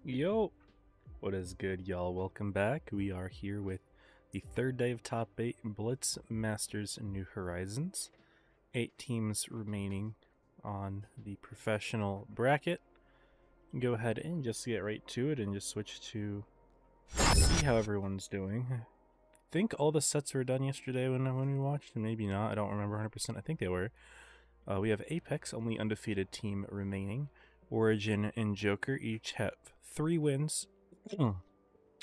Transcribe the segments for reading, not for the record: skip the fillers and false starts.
Yo, what is good, y'all? Welcome back. We are here with the third day of Top 8 Blitz Masters New Horizons. 8 teams remaining on the professional bracket. Go ahead and just get right to it and just switch to see how everyone's doing. I think all the sets were done yesterday when we watched, and maybe not. I don't remember 100%. I think they were. We have Apex, only undefeated team remaining. Origin and Joker each have 3 wins.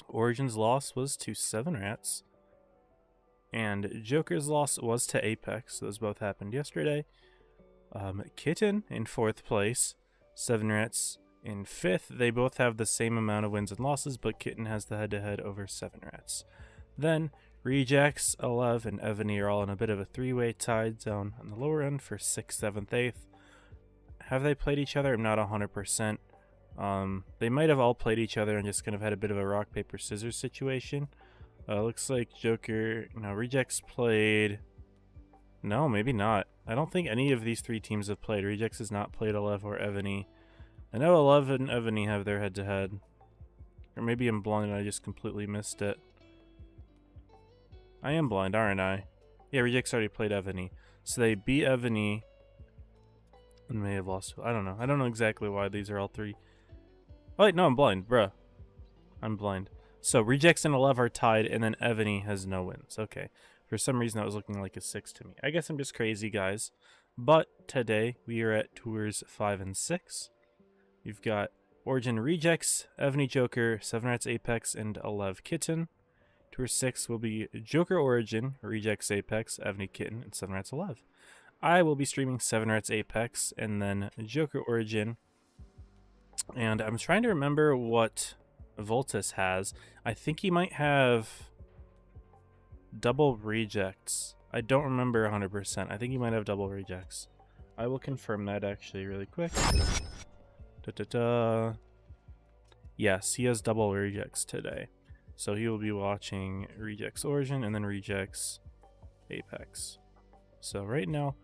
Origin's loss was to 7 Rats, and Joker's loss was to Apex. Those both happened yesterday. Kitten in 4th place, 7 Rats in 5th. They both have the same amount of wins and losses, but Kitten has the head-to-head over 7 Rats. Then Rejects, Elev, and Evany are all in a bit of a 3-way tied zone on the lower end for 6th, 7th, 8th. Have they played each other? I'm not 100%. They might have all played each other and just kind of had a bit of a rock, paper, scissors situation. Looks like Joker, Rejects played... No, maybe not. I don't think any of these 3 teams have played. Rejects has not played Elev or Evany. I know Elev and Evany have their head-to-head. Or maybe I'm blind and I just completely missed it. I am blind, aren't I? Yeah, Rejects already played Evany. So they beat Evany and may have lost. I don't know. I don't know exactly why these are all 3. Oh, wait, no, I'm blind, bruh. I'm blind. So Rejects and Elev are tied, and then Evany has no wins. Okay. For some reason, that was looking like a 6 to me. I guess I'm just crazy, guys. But today, we are at Tours 5 and 6. You've got Origin Rejects, Evany Joker, 7 Rats Apex, and Elev Kitten. Tour 6 will be Joker Origin, Rejects Apex, Evany Kitten, and 7 Rats Elev. I will be streaming 7 Rats Apex, and then Joker Origin. And I'm trying to remember what Voltus has. I think he might have double rejects. I don't remember 100%. I think he might have double rejects. I will confirm that actually really quick. Yes, he has double rejects today. So he will be watching Rejects Origin and then Rejects Apex. So right now,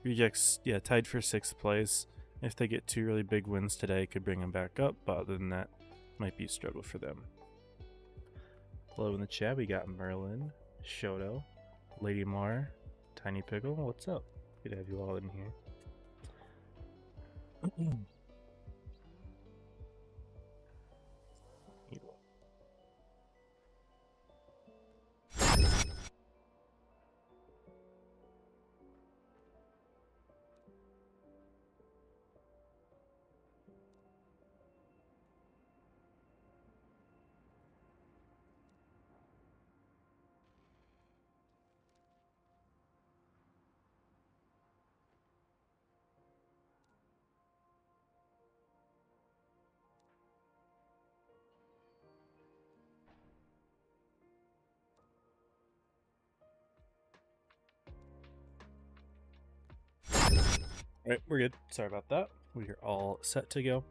Rejects, tied for 6th place. If they get 2 really big wins today, could bring them back up, but other than that, might be a struggle for them. Hello in the chat, we got Merlin, Shoto, Lady Mar, Tiny Pickle. What's up? Good to have you all in here. Alright, we're good. Sorry about that. We are all set to go.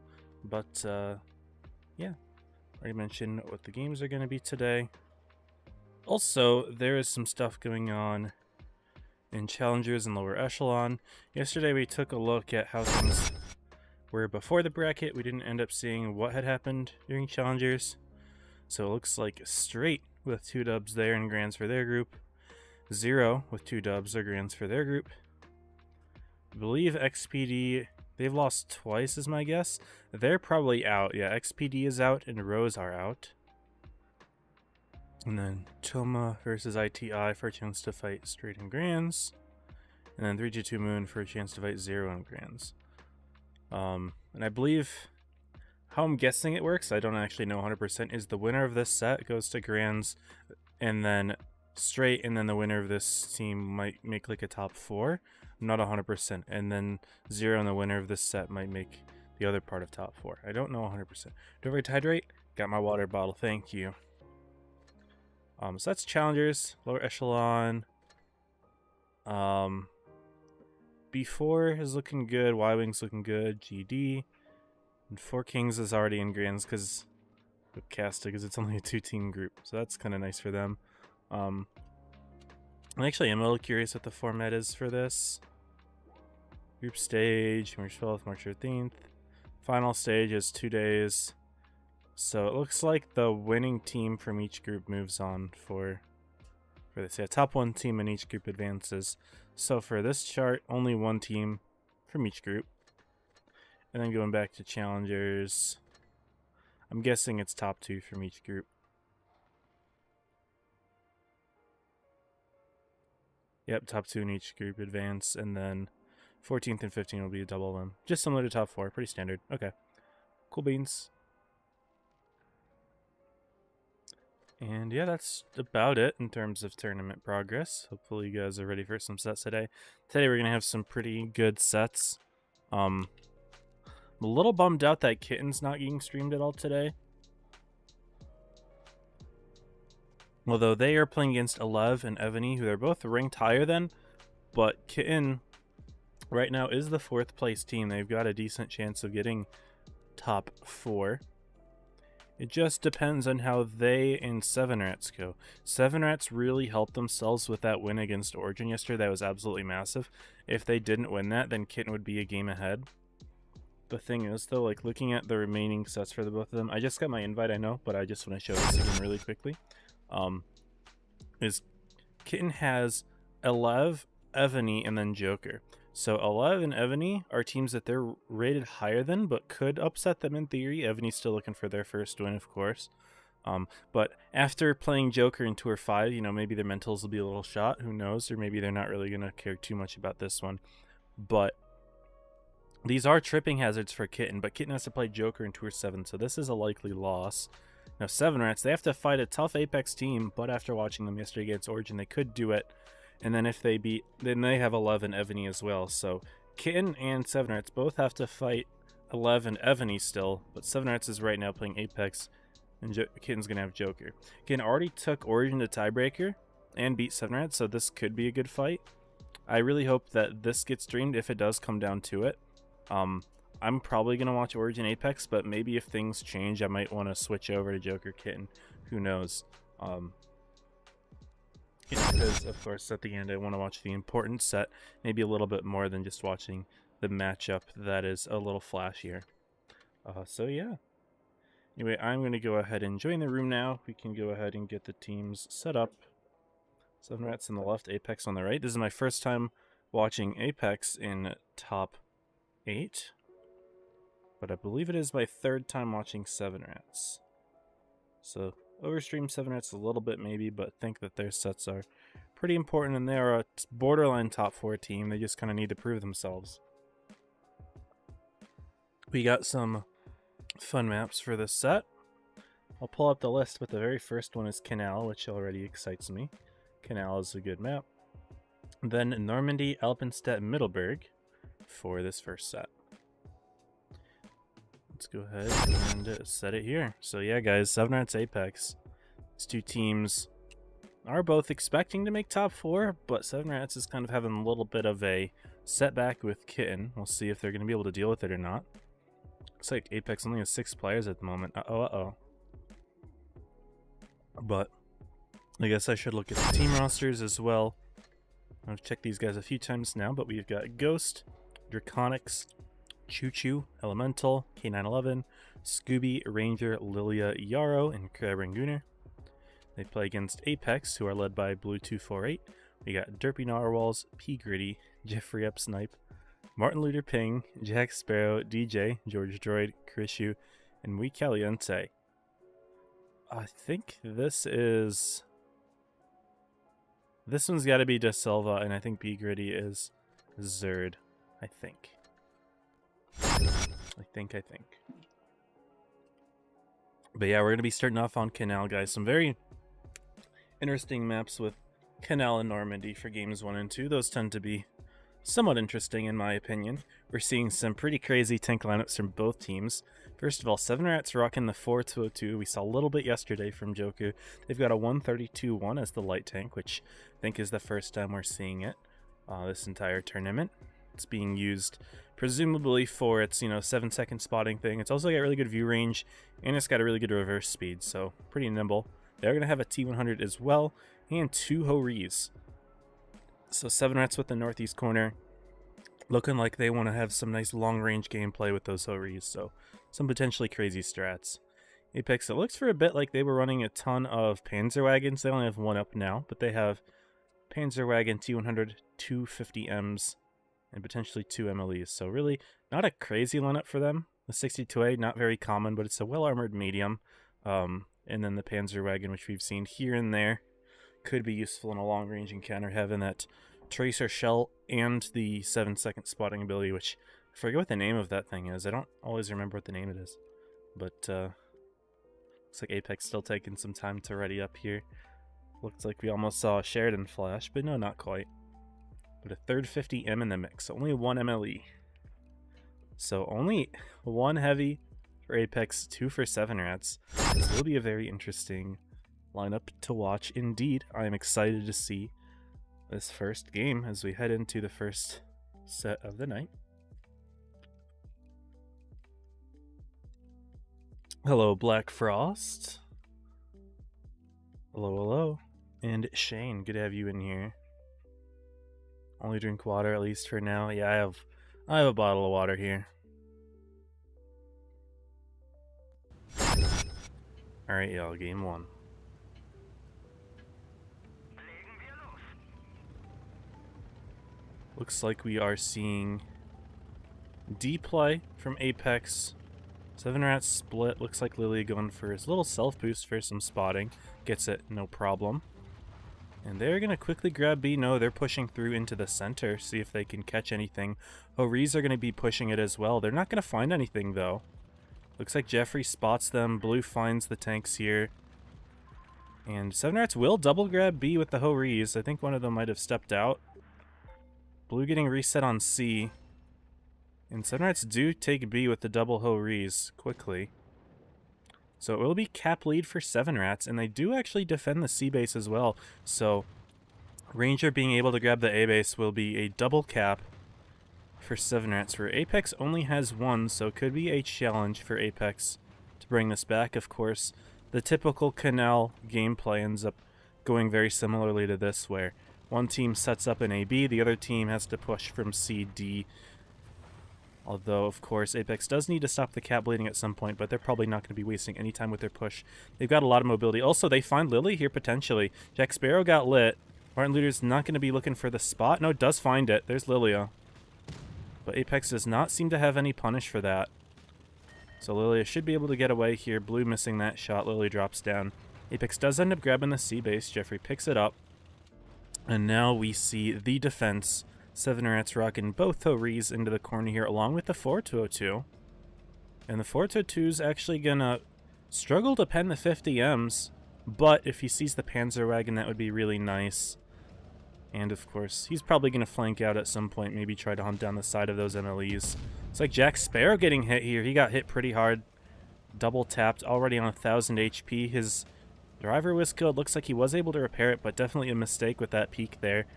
But, yeah. Already mentioned what the games are going to be today. Also, there is some stuff going on in Challengers and Lower Echelon. Yesterday we took a look at how things were before the bracket. We didn't end up seeing what had happened during Challengers. So it looks like Straight with 2 dubs there and grands for their group. 0 with 2 dubs or grands for their group. I believe XPD, they've lost twice is my guess. They're probably out. Yeah, XPD is out and Rose are out. And then Toma versus ITI for a chance to fight Straight and Grands. And then 322 Moon for a chance to fight Zero and Grands. And I believe how I'm guessing it works, I don't actually know 100%, is the winner of this set goes to Grands and then Straight, and then the winner of this team might make like a top 4. I'm not 100%. And then Zero and the winner of this set might make the other part of top 4. I don't know 100%. Do I forget to hydrate? Got my water bottle, thank you. So that's Challengers, Lower Echelon. B4 is looking good, Y-Wing's looking good, GD. And 4 Kings is already in Grands because of Casta, because it's only a 2-team group. So that's kind of nice for them. I actually am a little curious what the format is for this. Group stage, March 12th, March 13th. Final stage is 2 days. So it looks like the winning team from each group moves on for this. Yeah, top one team in each group advances. So for this chart, only one team from each group. And then going back to challengers, I'm guessing it's top two from each group. Yep, top two in each group advance, and then 14th and 15th will be a double them. Just similar to top four, pretty standard. Okay, cool beans. And yeah, that's about it in terms of tournament progress. Hopefully you guys are ready for some sets today. Today we're going to have some pretty good sets. I'm a little bummed out that Kitten's not getting streamed at all today. Although they are playing against Elev and Evany, who they're both ranked higher than, but Kitten right now is the 4th place team. They've got a decent chance of getting top 4. It just depends on how they and Seven Rats go. Seven Rats really helped themselves with that win against Origin yesterday. That was absolutely massive. If they didn't win that, then Kitten would be a game ahead. The thing is, though, like looking at the remaining sets for the both of them, I just got my invite, I know, but I just want to show this again really quickly. Is Kitten has Elev, Evany, and then Joker. So Elev and Evany are teams that they're rated higher than, but could upset them in theory. Evany's still looking for their first win, of course. But after playing Joker in Tour 5, you know, maybe their mentals will be a little shot. Who knows? Or maybe they're not really going to care too much about this one. But these are tripping hazards for Kitten, but Kitten has to play Joker in Tour 7, so this is a likely loss. Now, Seven Rats, they have to fight a tough Apex team, but after watching them yesterday against Origin, they could do it. And then if they beat, then they have Elev and Evany as well. So Kitten and Seven Rats both have to fight Elev and Evany still, but Seven Rats is right now playing Apex, and Kitten's going to have Joker. Kitten already took Origin to tiebreaker and beat Seven Rats, so this could be a good fight. I really hope that this gets streamed if it does come down to it. I'm probably going to watch Origin Apex, but maybe if things change, I might want to switch over to Joker Kitten. Who knows? Because, of course, at the end, I want to watch the important set, maybe a little bit more than just watching the matchup that is a little flashier. So, yeah. Anyway, I'm going to go ahead and join the room now. We can go ahead and get the teams set up. Seven Rats on the left, Apex on the right. This is my first time watching Apex in top 8. But I believe it is my 3rd time watching Seven Rats. So, overstream Seven Rats a little bit maybe, but think that their sets are pretty important, and they are a borderline top 4 team. They just kind of need to prove themselves. We got some fun maps for this set. I'll pull up the list, but the very first one is Canal, which already excites me. Canal is a good map. Then Normandy, Alpenstedt, Middleburg for this first set. Let's go ahead and set it here. So yeah, guys, Seven Rats Apex. These two teams are both expecting to make top 4, but Seven Rats is kind of having a little bit of a setback with Kitten. We'll see if they're going to be able to deal with it or not. Looks like Apex only has 6 players at the moment. Uh-oh. But I guess I should look at the team rosters as well. I've checked these guys a few times now, but we've got Ghost, Draconics, Choo Choo, Elemental, K911, Scooby, Ranger, Lilia, Yarrow, and Crab Rangoon. They play against Apex, who are led by Blue248. We got Derpy Narwhals, P Gritty, Jeffrey Up Snipe, Martin Luther Ping, Jack Sparrow, DJ, George Droid, Krishu, and Muy Caliente. I think this one's got to be De Silva, and I think P Gritty is Zerd. I think. But yeah, we're going to be starting off on Canal, guys. Some very interesting maps with Canal and Normandy for games 1 and 2. Those tend to be somewhat interesting in my opinion. We're seeing some pretty crazy tank lineups from both teams. First of all, Seven Rats rocking the 4-202. We saw a little bit yesterday from Joku. They've got a 132-1 as the light tank, which I think is the first time we're seeing it this entire tournament. It's being used presumably for its 7-second spotting thing. It's also got really good view range, and it's got a really good reverse speed, so pretty nimble. They're going to have a T100 as well, and 2 Ho-Rees. So Seven Rats with the northeast corner, looking like they want to have some nice long-range gameplay with those Ho-Rees, so some potentially crazy strats. Apex, it looks for a bit like they were running a ton of Panzerwagons. They only have one up now, but they have Panzerwagon T100, 2 50Ms, and potentially 2 MLEs. So really not a crazy lineup for them. The 62A, not very common, but it's a well-armored medium. And then the Panzerwagon, which we've seen here and there, could be useful in a long-range encounter, having that tracer shell and the 7-second spotting ability, which I forget what the name of that thing is. I don't always remember what the name it is. But looks like Apex still taking some time to ready up here. Looks like we almost saw a Sheridan flash, but no, not quite. But a third 50M in the mix, only 1 MLE. So only 1 heavy for Apex, 2 for 7 Rats. This will be a very interesting lineup to watch. Indeed, I am excited to see this first game as we head into the first set of the night. Hello, Black Frost. Hello, hello. And Shane, good to have you in here. Only drink water, at least for now. Yeah, I have a bottle of water here. Alright, y'all, game 1. Looks like we are seeing D play from Apex. 7 Rats split. Looks like Lily going for his little self boost for some spotting. Gets it, no problem. And they're going to quickly grab B. No, they're pushing through into the center. See if they can catch anything. Horiz are going to be pushing it as well. They're not going to find anything, though. Looks like Jeffrey spots them. Blue finds the tanks here. And 7 Rats will double grab B with the Horiz. I think one of them might have stepped out. Blue getting reset on C. And 7 Rats do take B with the double Horiz quickly. So it will be cap lead for 7 Rats, and they do actually defend the C base as well. So Ranger being able to grab the A base will be a double cap for 7 Rats, where Apex only has 1, so it could be a challenge for Apex to bring this back. Of course, the typical Canal gameplay ends up going very similarly to this, where one team sets up an AB, the other team has to push from C, D. Although, of course, Apex does need to stop the cap bleeding at some point, but they're probably not going to be wasting any time with their push. They've got a lot of mobility. Also, they find Lily here potentially. Jack Sparrow got lit. Martin Luther's not going to be looking for the spot. No, does find it. There's Lilia. But Apex does not seem to have any punish for that. So Lilia should be able to get away here. Blue missing that shot. Lily drops down. Apex does end up grabbing the C base. Jeffrey picks it up. And now we see the defense. 7 Rats rocking both Horiz into the corner here, along with the 4-202. And the 4-202 is actually going to struggle to pen the 50Ms, but if he sees the Panzerwagon, that would be really nice. And, of course, he's probably going to flank out at some point, maybe try to hunt down the side of those MLEs. It's like Jack Sparrow getting hit here. He got hit pretty hard. Double tapped, already on 1,000 HP. His driver was killed. Looks like he was able to repair it, but definitely a mistake with that peek there.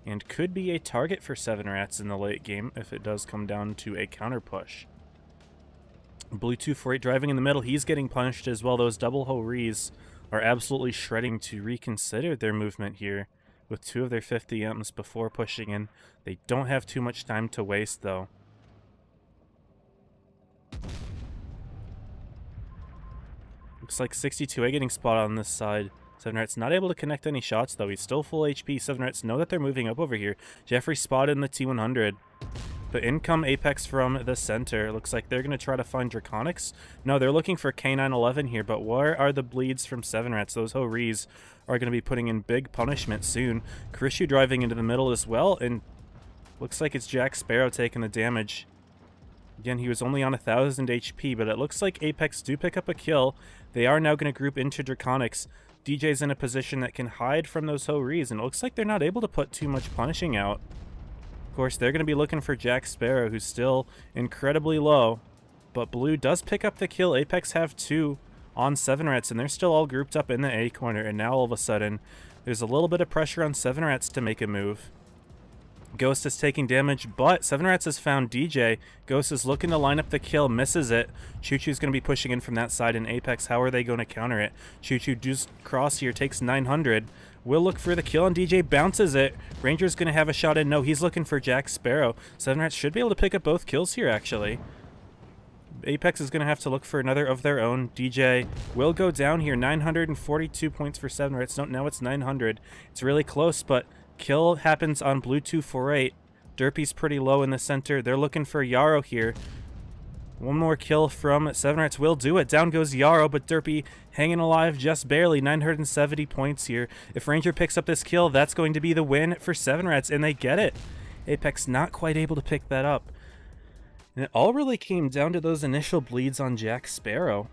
And could be a target for 7 Rats in the late game if it does come down to a counter push. Blue 248 driving in the middle. He's getting punished as well. Those double Horiz are absolutely shredding to reconsider their movement here with 2 of their 50Ms before pushing in. They don't have too much time to waste, though. Looks like 62A getting spotted on this side. 7 Rats not able to connect any shots, though. He's still full HP. 7 Rats know that they're moving up over here. Jeffrey spotted in the T100. But in come Apex from the center. Looks like they're going to try to find Draconics. No, they're looking for K911 here, but where are the bleeds from 7 Rats? Those Horiz are going to be putting in big punishment soon. Krishu driving into the middle as well, and looks like it's Jack Sparrow taking the damage. Again, he was only on 1,000 HP, but it looks like Apex do pick up a kill. They are now going to group into Draconics. DJ's in a position that can hide from those Horiz, and it looks like they're not able to put too much punishing out. Of course, they're going to be looking for Jack Sparrow, who's still incredibly low. But Blue does pick up the kill. Apex have 2 on 7 Rats, and they're still all grouped up in the A corner. And now all of a sudden, there's a little bit of pressure on 7 Rats to make a move. Ghost is taking damage, but 7 Rats has found DJ. Ghost is looking to line up the kill, misses it. Choo Choo's going to be pushing in from that side in Apex. How are they going to counter it? Choo Choo does cross here, takes 900. Will look for the kill, and DJ bounces it. Ranger's going to have a shot in. No, he's looking for Jack Sparrow. 7 Rats should be able to pick up both kills here, actually. Apex is going to have to look for another of their own. DJ will go down here. 942 points for 7 Rats. No, now it's 900. It's really close, but kill happens on Blue 248. Derpy's pretty low in the center. They're looking for Yarrow here. One more kill from 7 Rats will do it. Down goes Yarrow, but Derpy hanging alive just barely. 970 points here. If Ranger picks up this kill, that's going to be the win for 7 Rats, and they get it. Apex not quite able to pick that up. And it all really came down to those initial bleeds on Jack Sparrow.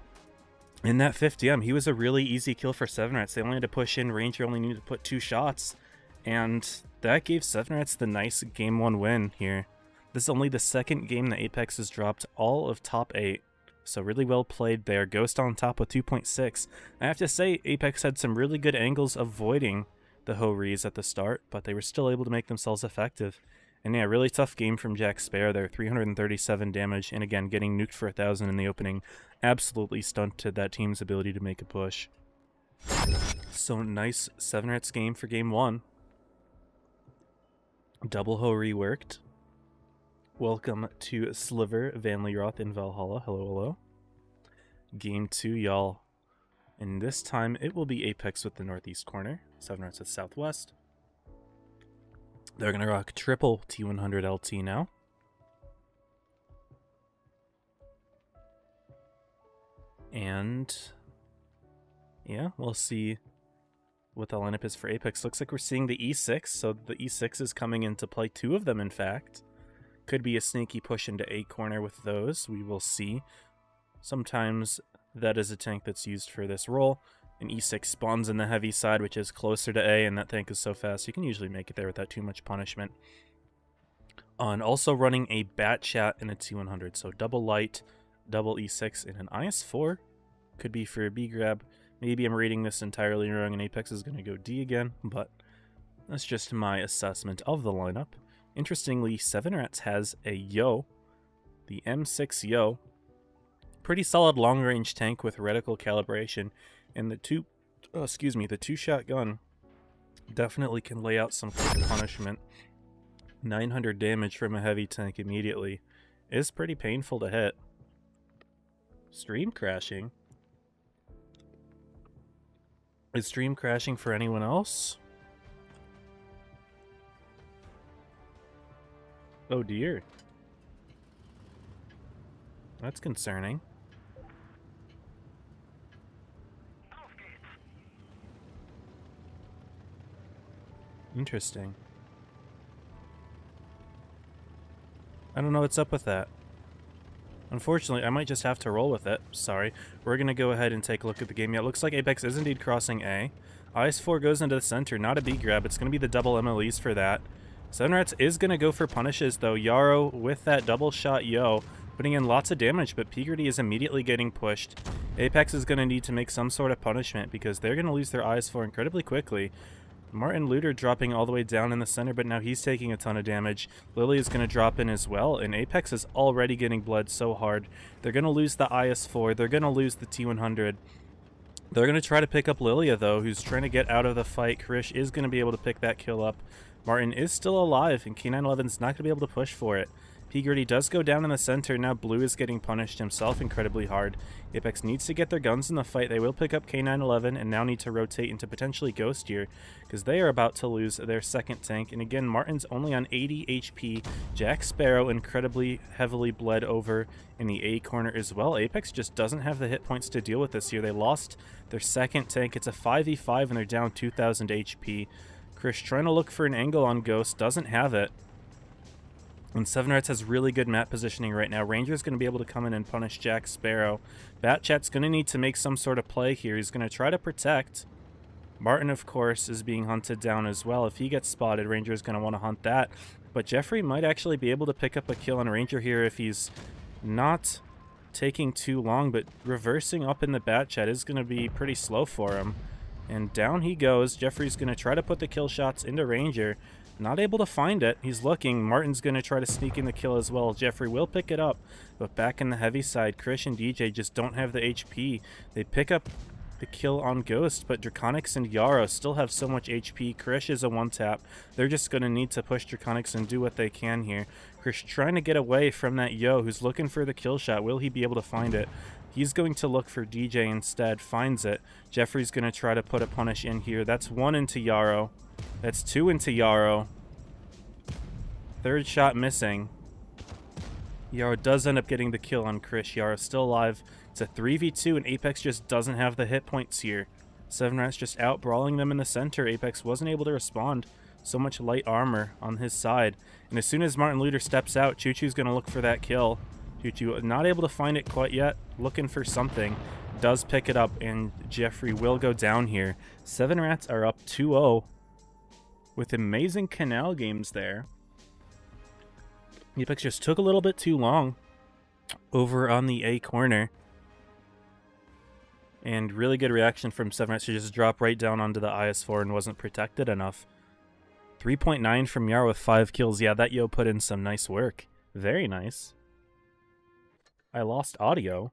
In that 50M, he was a really easy kill for 7 Rats. They only had to push in. Ranger only needed to put 2 shots. And that gave 7 Rats the nice Game 1 win here. This is only the second game that Apex has dropped all of top 8. So really well played there. Ghost on top with 2.6. I have to say, Apex had some really good angles avoiding the Ho-Rees at the start, but they were still able to make themselves effective. And yeah, really tough game from Jack Sparrow there. 337 damage, and again, getting nuked for 1,000 in the opening absolutely stunted that team's ability to make a push. So nice 7 Rats game for game 1. Double Ho reworked. Welcome to Sliver, Van Leeroth, in Valhalla. Hello, hello. Game 2, y'all. And this time, it will be Apex with the northeast corner. 7 Rats with southwest. They're going to rock triple T100 LT now. And yeah, we'll see what the lineup is for Apex. Looks like we're seeing the E6, so the E6 is coming into play. 2 of them, in fact. Could be a sneaky push into A corner with those. We will see. Sometimes that is a tank that's used for this role. An E6 spawns in the heavy side, which is closer to A, and that tank is so fast you can usually make it there without too much punishment. And also running a Bat Chat and a T100, so double light, double E6, and an IS4 could be for a B grab. Maybe I'm reading this entirely wrong and Apex is going to go D again, but that's just my assessment of the lineup. Interestingly, 7 Rats has a Yo, the M6 Yo. Pretty solid long-range tank with reticle calibration. And the two-shot gun definitely can lay out some punishment. 900 damage from a heavy tank immediately is pretty painful to hit. Stream crashing. Is stream crashing for anyone else? Oh dear. That's concerning. Interesting. I don't know what's up with that. Unfortunately, I might just have to roll with it. Sorry. We're going to go ahead and take a look at the game. Yeah, it looks like Apex is indeed crossing A. IS4 goes into the center. Not a B grab. It's going to be the double MLEs for that. 7 Rats is going to go for punishes, though. Yarrow with that double shot Yo, putting in lots of damage, but P-Gritty is immediately getting pushed. Apex is going to need to make some sort of punishment because they're going to lose their IS4 incredibly quickly. Martin Looter dropping all the way down in the center, but now he's taking a ton of damage. Lily is going to drop in as well, and Apex is already getting bled so hard. They're going to lose the IS4. They're going to lose the T100. They're going to try to pick up Lilia, though, who's trying to get out of the fight. Krish is going to be able to pick that kill up. Martin is still alive, and K911's not going to be able to push for it. P-Gritty does go down in the center. Now Blue is getting punished himself incredibly hard. Apex needs to get their guns in the fight. They will pick up K911 and now need to rotate into potentially Ghost here because they are about to lose their second tank. And again, Martin's only on 80 HP. Jack Sparrow incredibly heavily bled over in the A corner as well. Apex just doesn't have the hit points to deal with this here. They lost their second tank. It's a 5v5 and they're down 2,000 HP. Krish trying to look for an angle on Ghost. Doesn't have it. And 7 Rats has really good map positioning right now. Ranger's going to be able to come in and punish Jack Sparrow. Batchat's going to need to make some sort of play here. He's going to try to protect. Martin, of course, is being hunted down as well. If he gets spotted, Ranger's going to want to hunt that. But Jeffrey might actually be able to pick up a kill on Ranger here if he's not taking too long. But reversing up in the Batchat is going to be pretty slow for him. And down he goes. Jeffrey's going to try to put the kill shots into Ranger. Not able to find it. He's looking. Martin's going to try to sneak in the kill as well. Jeffrey will pick it up. But back in the heavy side, Krish and DJ just don't have the HP. They pick up the kill on Ghost, but Draconics and Yarrow still have so much HP. Krish is a one-tap. They're just going to need to push Draconics and do what they can here. Krish trying to get away from that Yo, who's looking for the kill shot. Will he be able to find it? He's going to look for DJ instead, finds it. Jeffrey's going to try to put a punish in here. That's 1 into Yarrow. That's 2 into Yarrow. Third shot missing. Yarrow does end up getting the kill on Krish. Yarrow still alive. It's a 3v2, and Apex just doesn't have the hit points here. 7Rats just out brawling them in the center. Apex wasn't able to respond. So much light armor on his side. And as soon as Martin Luther steps out, Choo Choo's going to look for that kill. Choo Choo not able to find it quite yet. Looking for something. Does pick it up, and Jeffrey will go down here. 7Rats are up 2-0 with amazing Canal games there. Apex just took a little bit too long over on the A corner. And really good reaction from 7Rats to just drop right down onto the IS-4 and wasn't protected enough. 3.9 from Yar with 5 kills. Yeah, that Yo put in some nice work. Very nice. I lost audio.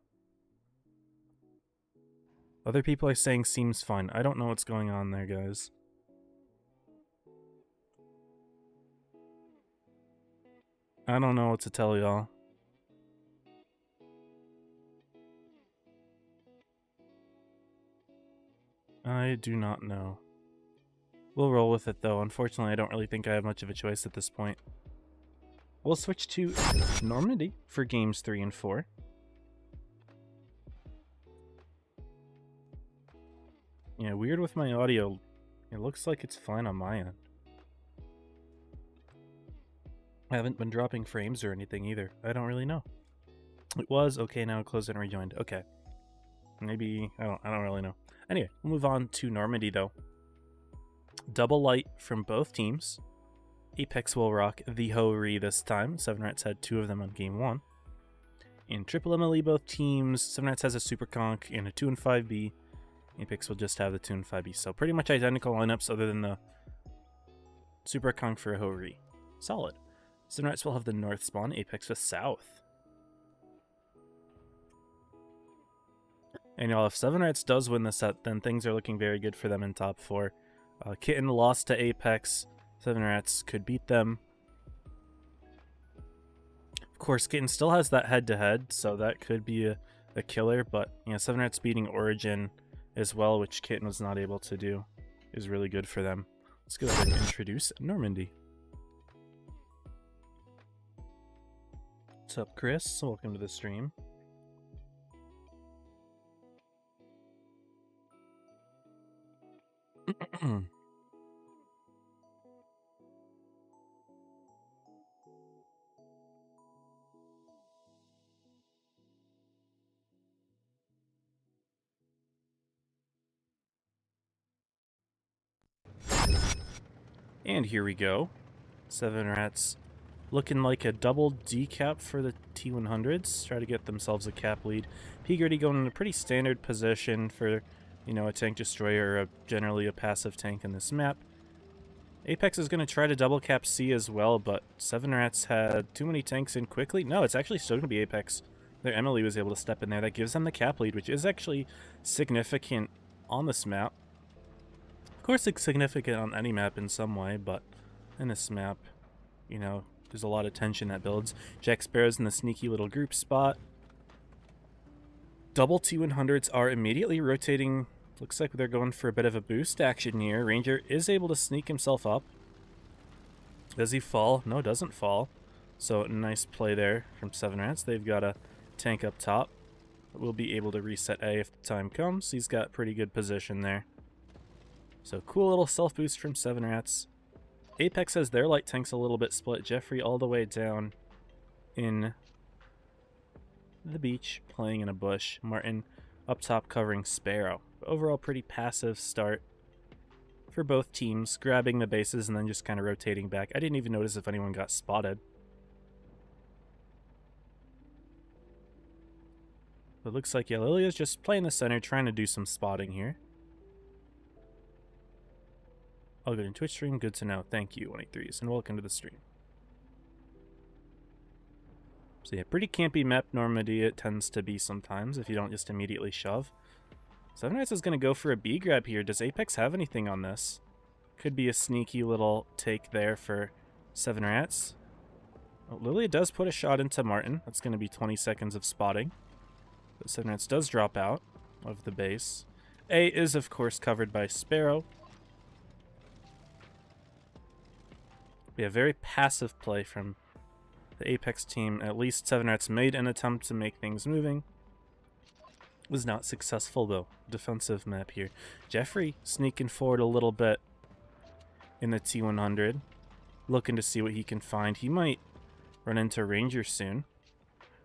Other people are saying seems fine. I don't know what's going on there, guys. I don't know what to tell y'all. I do not know. We'll roll with it, though. Unfortunately, I don't really think I have much of a choice at this point. We'll switch to Normandy for games 3 and 4. Yeah, weird with my audio. It looks like it's fine on my end. I haven't been dropping frames or anything either. I don't really know. It was okay. Now closed and rejoined. Okay, maybe I don't really know. Anyway, we'll move on to Normandy though. Double light from both teams. Apex will rock the Ho-Ri this time. 7Rats had 2 of them on game 1. In triple MLE, both teams. 7Rats has a Super Conk and a 2 and 5B. Apex will just have the 2 and 5B. So pretty much identical lineups other than the Super Conk for Ho-Ri. Solid. 7Rats will have the north spawn. Apex with south. And y'all, if 7Rats does win the set, then things are looking very good for them in top 4. Kitten lost to Apex. 7Rats could beat them. Of course, Kitten still has that head-to-head, so that could be a killer. But, you know, 7Rats beating Origin as well, which Kitten was not able to do, is really good for them. Let's go ahead and introduce Normandy. What's up, Chris? Welcome to the stream. And here we go. 7Rats looking like a double decap for the T100s. Try to get themselves a cap lead. P-Gritty going in a pretty standard position for, you know, a tank destroyer, or generally a passive tank in this map. Apex is going to try to double cap C as well, but 7Rats had too many tanks in quickly. No, it's actually still going to be Apex. Their Emily was able to step in there. That gives them the cap lead, which is actually significant on this map. Of course, it's significant on any map in some way, but in this map, you know, there's a lot of tension that builds. Jack Sparrow's in the sneaky little group spot. Double T100s are immediately rotating. Looks like they're going for a bit of a boost action here. Ranger is able to sneak himself up. Does he fall? No, doesn't fall. So nice play there from 7Rats. They've got a tank up top. We'll be able to reset A if the time comes. He's got pretty good position there. So cool little self boost from 7Rats. Apex has their light tanks a little bit split. Jeffrey all the way down in the beach, playing in a bush. Martin up top covering Sparrow. Overall, pretty passive start for both teams, grabbing the bases and then just kind of rotating back. I didn't even notice if anyone got spotted. It looks like, yeah, Lilia's just playing the center, trying to do some spotting here. All good in Twitch stream, good to know. Thank you, 183s, and welcome to the stream. So yeah, pretty campy map Normandy it tends to be sometimes if you don't just immediately shove. Seven Rats is going to go for a B grab here. Does Apex have anything on this? Could be a sneaky little take there for Seven Rats. Oh, Lilia does put a shot into Martin. That's going to be 20 seconds of spotting. But Seven Rats does drop out of the base. A is, of course, covered by Sparrow. We have very passive play from the Apex team. At least Seven Rats made an attempt to make things moving. Was not successful, though. Defensive map here. Jeffrey sneaking forward a little bit in the T100. Looking to see what he can find. He might run into Ranger soon.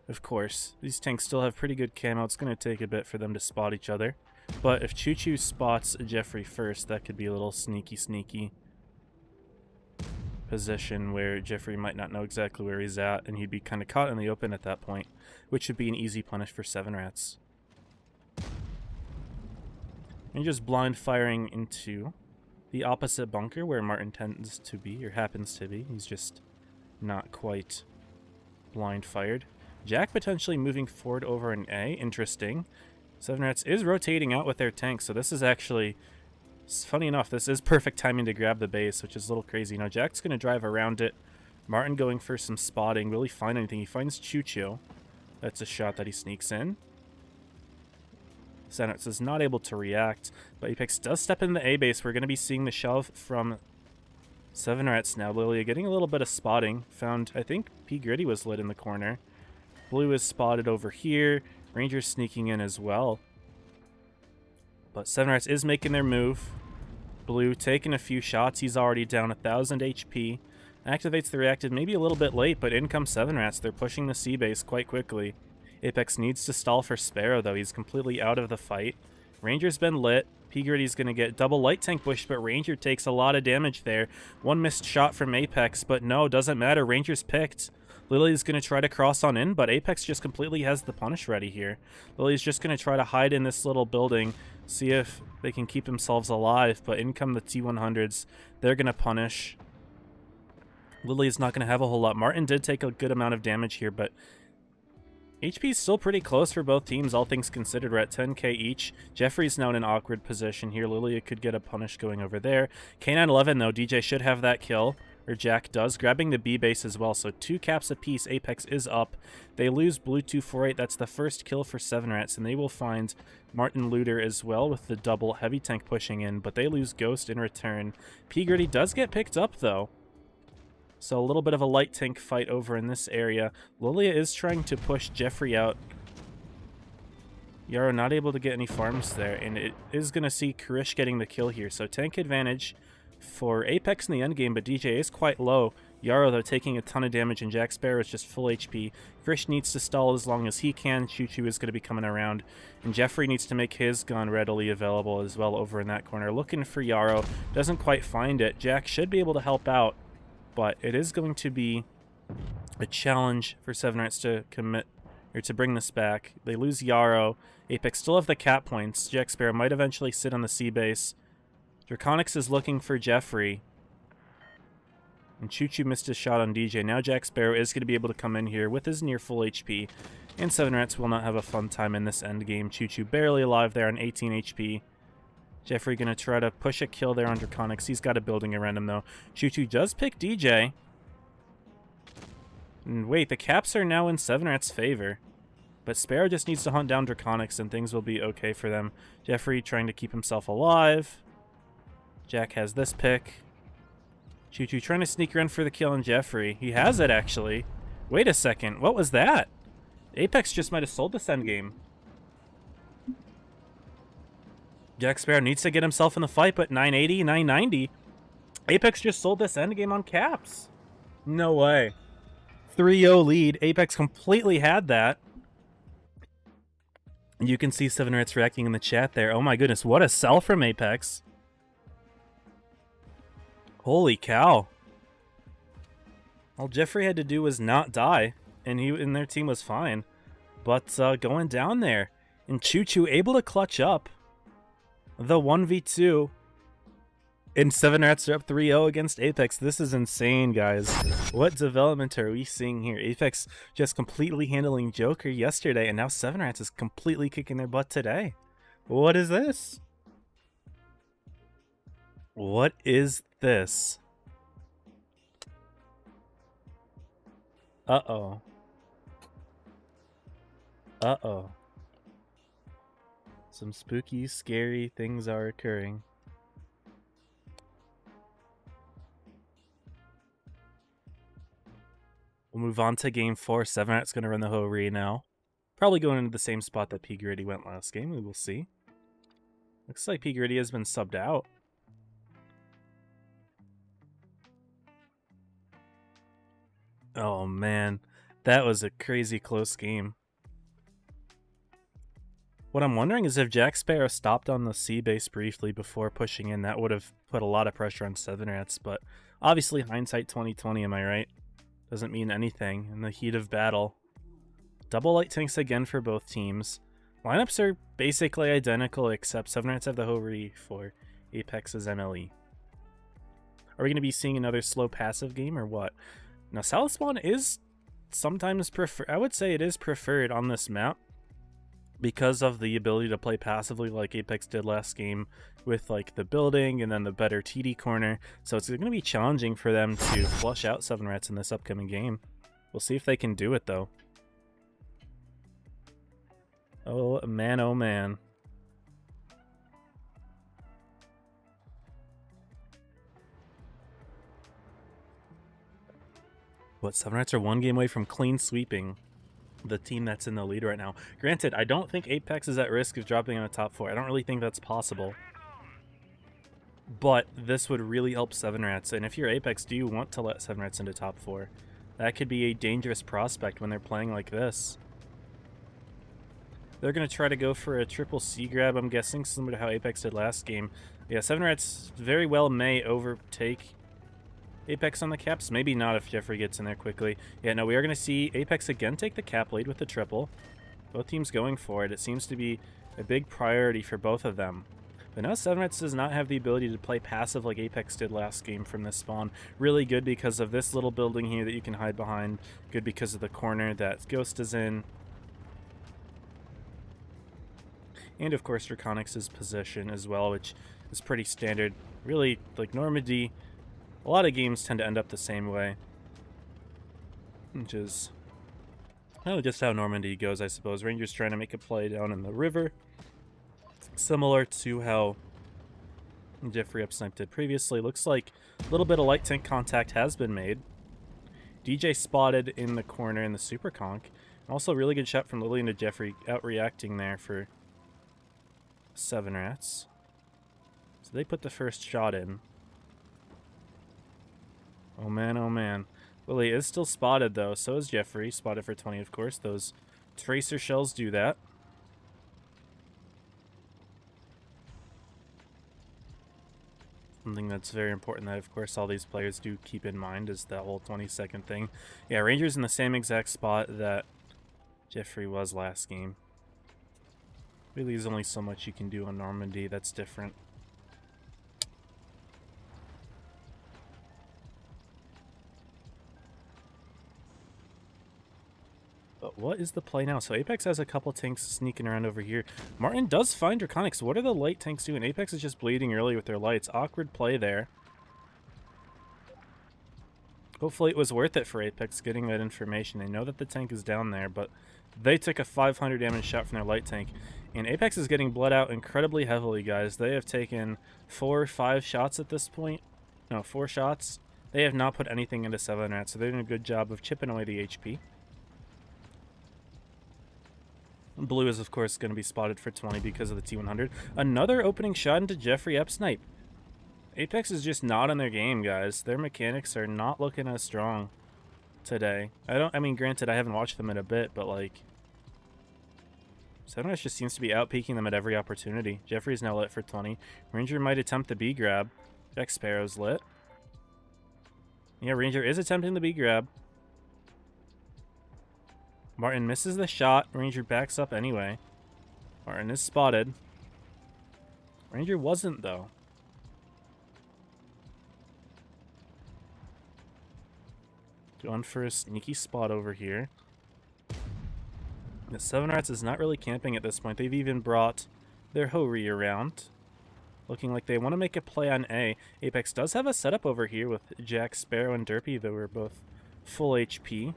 Of course, these tanks still have pretty good camo. It's going to take a bit for them to spot each other. But if Choo Choo spots Jeffrey first, that could be a little sneaky position where Jeffrey might not know exactly where he's at, and he'd be kind of caught in the open at that point, which would be an easy punish for Seven Rats. And just blind firing into the opposite bunker where Martin tends to be, or happens to be. He's just not quite blind fired. Jack potentially moving forward over an A. Interesting. Seven Rats is rotating out with their tank, so this is actually, funny enough, this is perfect timing to grab the base, which is a little crazy. Now Jack's going to drive around it. Martin going for some spotting. Will he find anything? He finds Choo Choo. That's a shot that he sneaks in. Seven Rats is not able to react, but Apex does step in the A base. We're going to be seeing the shove from Seven Rats now. Lilia getting a little bit of spotting. Found, I think, P Gritty was lit in the corner. Blue is spotted over here. Ranger sneaking in as well. But Seven Rats is making their move. Blue taking a few shots. He's already down 1,000 HP. Activates the reactive maybe a little bit late, but in comes Seven Rats. They're pushing the C base quite quickly. Apex needs to stall for Sparrow, though. He's completely out of the fight. Ranger's been lit. P Gritty's going to get double light tank push, but Ranger takes a lot of damage there. One missed shot from Apex, but no, doesn't matter. Ranger's picked. Lily's going to try to cross on in, but Apex just completely has the punish ready here. Lily's just going to try to hide in this little building, see if they can keep themselves alive, but in come the T100s. They're going to punish. Lily's not going to have a whole lot. Martin did take a good amount of damage here, but HP is still pretty close for both teams, all things considered. We're at 10k each. Jeffrey's now in an awkward position here. Lilia could get a punish going over there. K911, though, DJ should have that kill. Or Jack does, grabbing the B base as well. So 2 caps apiece. Apex is up. They lose Blue 248. That's the first kill for Seven Rats, and they will find Martin Looter as well with the double heavy tank pushing in, but they lose Ghost in return. P Gritty does get picked up, though. So a little bit of a light tank fight over in this area. Lilia is trying to push Jeffrey out. Yarrow not able to get any farms there, and it is going to see Krish getting the kill here. So tank advantage for Apex in the endgame, but DJ is quite low. Yarrow, though, taking a ton of damage, and Jack Sparrow is just full HP. Krish needs to stall as long as he can. Choo Choo is going to be coming around, and Jeffrey needs to make his gun readily available as well over in that corner. Looking for Yarrow. Doesn't quite find it. Jack should be able to help out, but it is going to be a challenge for Seven Rats to commit, or to bring this back. They lose Yarrow. Apex still have the cap points. Jack Sparrow might eventually sit on the C base. Draconics is looking for Jeffrey. And Choo Choo missed his shot on DJ. Now Jack Sparrow is going to be able to come in here with his near full HP. And Seven Rats will not have a fun time in this end game. Choo Choo barely alive there on 18 HP. Jeffrey going to try to push a kill there on Draconics. He's got a building around him, though. Choo Choo does pick DJ. And wait, the caps are now in Seven Rats' favor. But Sparrow just needs to hunt down Draconics and things will be okay for them. Jeffrey trying to keep himself alive. Jack has this pick. Choo Choo trying to sneak around for the kill on Jeffrey. He has it, actually. Wait a second. What was that? Apex just might have sold this endgame. Jack Sparrow needs to get himself in the fight, but 980, 990. Apex just sold this endgame on caps. No way. 3-0 lead. Apex completely had that. You can see Seven Rats reacting in the chat there. Oh my goodness, what a sell from Apex. Holy cow. All Jeffrey had to do was not die, and their team was fine. But going down there, and Choo Choo able to clutch up the 1v2, and Seven Rats are up 3-0 against Apex. This is insane, guys. What development are we seeing here? Apex just completely handling Joker yesterday, and now Seven Rats is completely kicking their butt today. What is this? What is this? Uh-oh. Uh-oh. Some spooky, scary things are occurring. We'll move on to game 4. 7-Rat's going to run the Ho-Ri now. Probably going into the same spot that P. Gritty went last game. We will see. Looks like P. Gritty has been subbed out. Oh, man. That was a crazy close game. What I'm wondering is if Jack Sparrow stopped on the C base briefly before pushing in, that would have put a lot of pressure on 7-Rats, but obviously hindsight 2020, am I right? Doesn't mean anything in the heat of battle. Double light tanks again for both teams. Lineups are basically identical, except 7-Rats have the Ho-Ri for Apex's MLE. Are we going to be seeing another slow passive game or what? Now, South Spawn is sometimes preferred. I would say it is preferred on this map because of the ability to play passively like Apex did last game with like the building and then the better TD corner. So it's going to be challenging for them to flush out 7-Rats in this upcoming game. We'll see if they can do it though. Oh man, oh man. What, 7-Rats are one game away from clean sweeping the team that's in the lead right now. Granted, I don't think Apex is at risk of dropping in the top 4. I don't really think that's possible. But this would really help 7-Rats. And if you're Apex, do you want to let 7-Rats into top 4? That could be a dangerous prospect when they're playing like this. They're going to try to go for a triple C grab, I'm guessing, similar to how Apex did last game. Yeah, 7-Rats very well may overtake Apex on the caps. Maybe not if Jeffrey gets in there quickly. Yeah, no, we are going to see Apex again take the cap lead with the triple. Both teams going for it. It seems to be a big priority for both of them. But now 7-Rats does not have the ability to play passive like Apex did last game from this spawn. Really good because of this little building here that you can hide behind. Good because of the corner that Ghost is in. And of course Draconix's position as well, which is pretty standard. Really, like Normandy, a lot of games tend to end up the same way. Which is just how Normandy goes, I suppose. Rangers trying to make a play down in the river. Similar to how Jeffrey upsniped did previously. Looks like a little bit of light tank contact has been made. DJ spotted in the corner in the super conk. Also really good shot from Lillian to Jeffrey, outreacting there for 7-Rats. So they put the first shot in. Oh man, oh man. Lily is still spotted though, so is Jeffrey. Spotted for 20, of course. Those tracer shells do that. Something that's very important that, of course, all these players do keep in mind is that whole 20-second thing. Yeah, Ranger's in the same exact spot that Jeffrey was last game. Really, there's only so much you can do on Normandy that's different. But what is the play now? So Apex has a couple tanks sneaking around over here. Martin does find Draconix. What are the light tanks doing? Apex is just bleeding early with their lights. Awkward play there. Hopefully it was worth it for Apex getting that information. They know that the tank is down there, but they took a 500 damage shot from their light tank. And Apex is getting bled out incredibly heavily, guys. They have taken 4 or 5 shots at this point. No, 4 shots. They have not put anything into 7-Rats, so they're doing a good job of chipping away the HP. Blue is, of course, going to be spotted for 20 because of the T100. Another opening shot into Jeffrey Epsnipe. Apex is just not on their game, guys. Their mechanics are not looking as strong today. I mean, granted, I haven't watched them in a bit, but, like, 7-Rats just seems to be out-peaking them at every opportunity. Jeffrey's now lit for 20. Ranger might attempt the B grab. Jack Sparrow's lit. Yeah, Ranger is attempting the B grab. Martin misses the shot. Ranger backs up anyway. Martin is spotted. Ranger wasn't, though. Going for a sneaky spot over here. The 7-Rats is not really camping at this point. They've even brought their Hori around. Looking like they want to make a play on A. Apex does have a setup over here with Jack Sparrow and Derpy, though we're both full HP.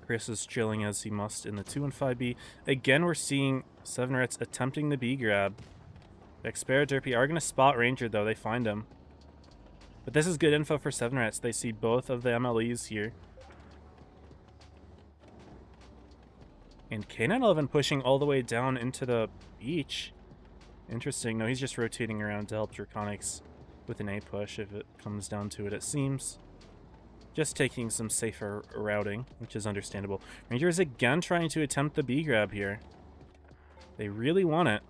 Chris is chilling as he must in the 2 and 5B. Again, we're seeing 7 Rats attempting the B grab. Jack Sparrow, Derpy are going to spot Ranger, though. They find him. But this is good info for 7 Rats. They see both of the MLEs here. And K911 pushing all the way down into the beach. Interesting. No, he's just rotating around to help Draconics with an A push if it comes down to it, it seems. Just taking some safer routing, which is understandable. Ranger is again trying to attempt the B grab here. They really want it.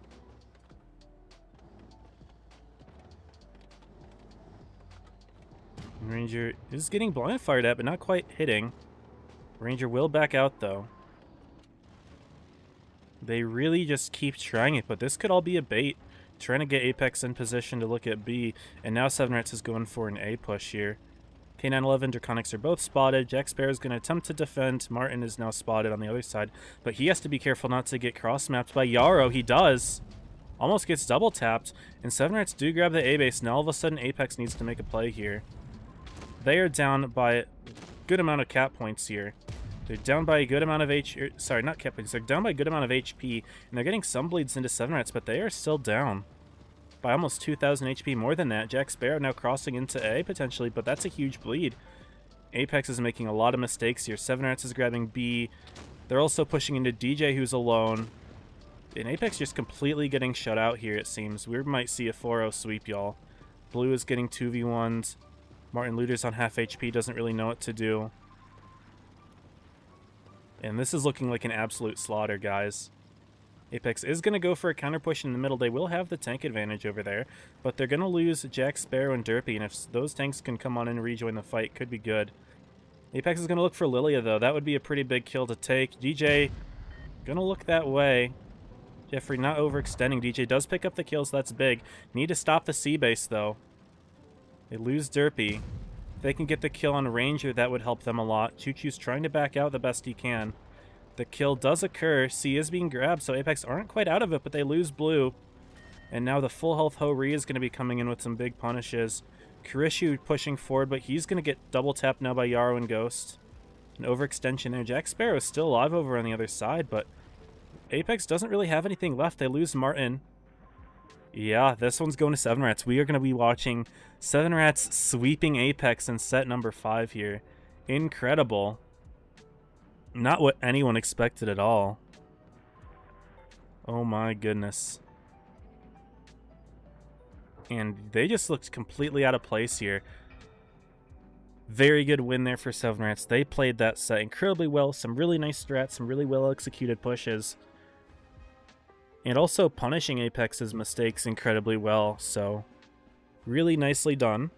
Ranger is getting blind fired at, but not quite hitting. Ranger will back out, though. They really just keep trying it, but this could all be a bait. Trying to get Apex in position to look at B, and now 7 Rats is going for an A push here. K911, Draconics are both spotted. Jack Sparrow is going to attempt to defend. Martin is now spotted on the other side, but he has to be careful not to get cross-mapped by Yarrow. He does. Almost gets double-tapped, and 7 Rats do grab the A base. Now all of a sudden Apex needs to make a play here. They are down by a good amount of cap points here. They're down by a good amount of sorry, not cap points. They're down by a good amount of HP, and they're getting some bleeds into 7 Rats, but they are still down by almost 2,000 HP, more than that. Jack Sparrow now crossing into A, potentially, but that's a huge bleed. Apex is making a lot of mistakes here. 7 Rats is grabbing B. They're also pushing into DJ, who's alone. And Apex just completely getting shut out here, it seems. We might see a 4-0 sweep, y'all. Blue is getting 2v1s. Martin Luther's on half HP, doesn't really know what to do. And this is looking like an absolute slaughter, guys. Apex is going to go for a counter push in the middle. They will have the tank advantage over there, but they're going to lose Jack Sparrow and Derpy, and if those tanks can come on in and rejoin the fight, could be good. Apex is going to look for Lilia, though. That would be a pretty big kill to take. DJ going to look that way. Jeffrey not overextending. DJ does pick up the kills. That's big. Need to stop the C base, though. They lose Derpy. If they can get the kill on Ranger, that would help them a lot. Choo Choo's trying to back out the best he can. The kill does occur. C is being grabbed, so Apex aren't quite out of it, but they lose Blue. And now the full health Ho-Ri is going to be coming in with some big punishes. Kurishu pushing forward, but he's going to get double tapped now by Yarrow and Ghost. An overextension there. Jack Sparrow is still alive over on the other side, but Apex doesn't really have anything left. They lose Martin. Yeah, this one's going to 7 Rats. We are going to be watching 7 Rats sweeping Apex in set number 5 here. Incredible. Not what anyone expected at all. Oh my goodness. And they just looked completely out of place here. Very good win there for 7 Rats. They played that set incredibly well. Some really nice strats, some really well executed pushes. And also punishing Apex's mistakes incredibly well. So really nicely done.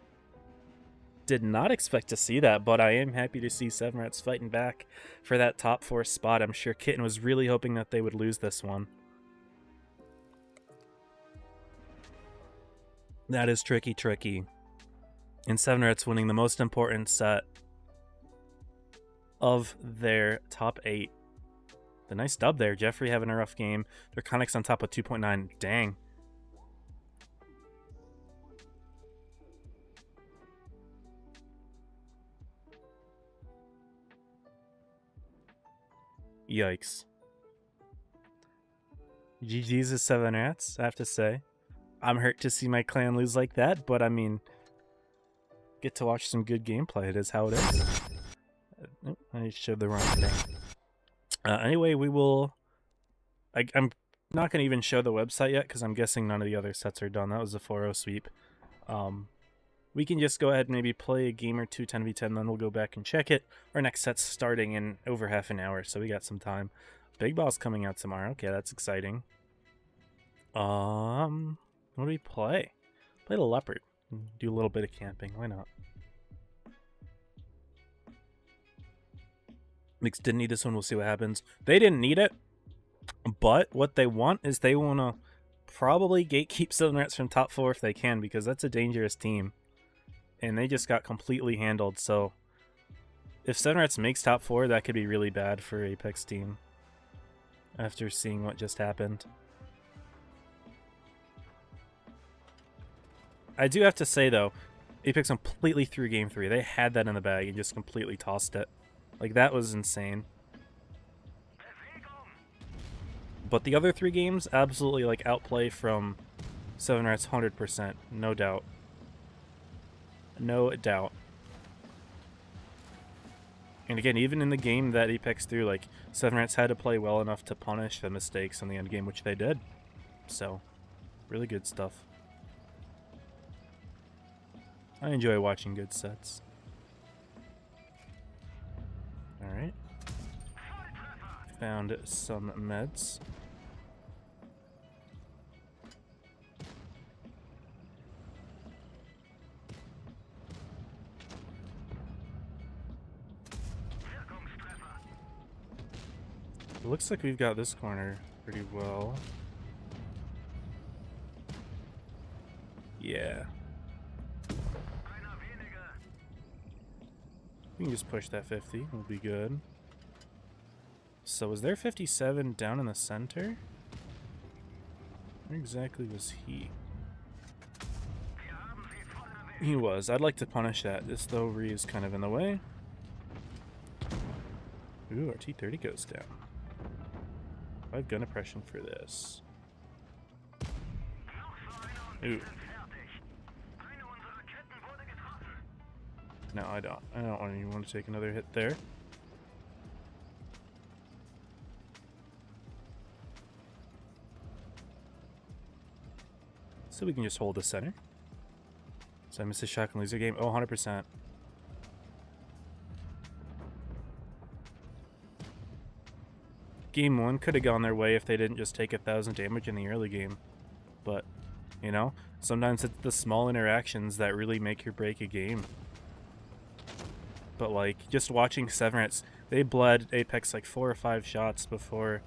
Did not expect to see that, but I am happy to see 7 Rats fighting back for that top 4 spot. I'm sure Kitten was really hoping that they would lose this one. That is tricky. And 7 Rats winning the most important set of their top 8. The nice dub there. Jeffrey having a rough game. Draconics on top of 2.9. Dang. Yikes. GG's is 7 Rats, I have to say. I'm hurt to see my clan lose like that, but I mean, get to watch some good gameplay. It is how it is. I showed the wrong thing. Anyway, we will... I'm not going to even show the website yet, because I'm guessing none of the other sets are done. That was a 4-0 sweep. We can just go ahead and maybe play a game or two 10v10, then we'll go back and check it. Our next set's starting in over half an hour, so we got some time. Big Boss coming out tomorrow. Okay, that's exciting. What do we play? Play the Leopard. Do a little bit of camping. Why not? Mix didn't need this one. We'll see what happens. They didn't need it, but what they want is they want to probably gatekeep 7 Rats from top 4 if they can, because that's a dangerous team. And they just got completely handled. So if 7 Rats makes top 4, that could be really bad for Apex team after seeing what just happened. I do have to say, though, Apex completely threw Game 3. They had that in the bag and just completely tossed it. Like, that was insane. But the other 3 games absolutely, like, outplay from 7 Rats 100%. No doubt. No doubt. And again, even in the game that Apex threw, like, 7 Rats had to play well enough to punish the mistakes in the end game, which they did. So, really good stuff. I enjoy watching good sets. Alright. Found some meds. It looks like we've got this corner pretty well. Yeah. We can just push that 50. We'll be good. So was there 57 down in the center? Where exactly was he? He was. I'd like to punish that. This though Ree is kind of in the way. Ooh, our T30 goes down. 5 gun oppression for this. Ooh. No, I don't. I don't even want to take another hit there. So we can just hold the center. So I missed a shotgun laser game. Oh, 100%. Game 1 could have gone their way if they didn't just take 1,000 damage in the early game. But, you know, sometimes it's the small interactions that really make or break a game. But, like, just watching 7 Rats, they bled Apex like 4 or 5 shots before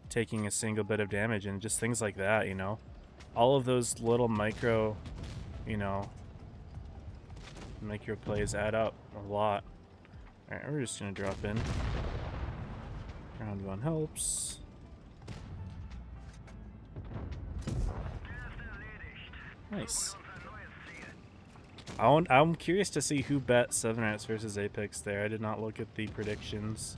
taking a single bit of damage, and just things like that, you know? All of those little micro, you know, micro plays add up a lot. Alright, we're just gonna drop in. Round 1 helps. Nice. I'm curious to see who bet 7 Rats versus Apex there. I did not look at the predictions.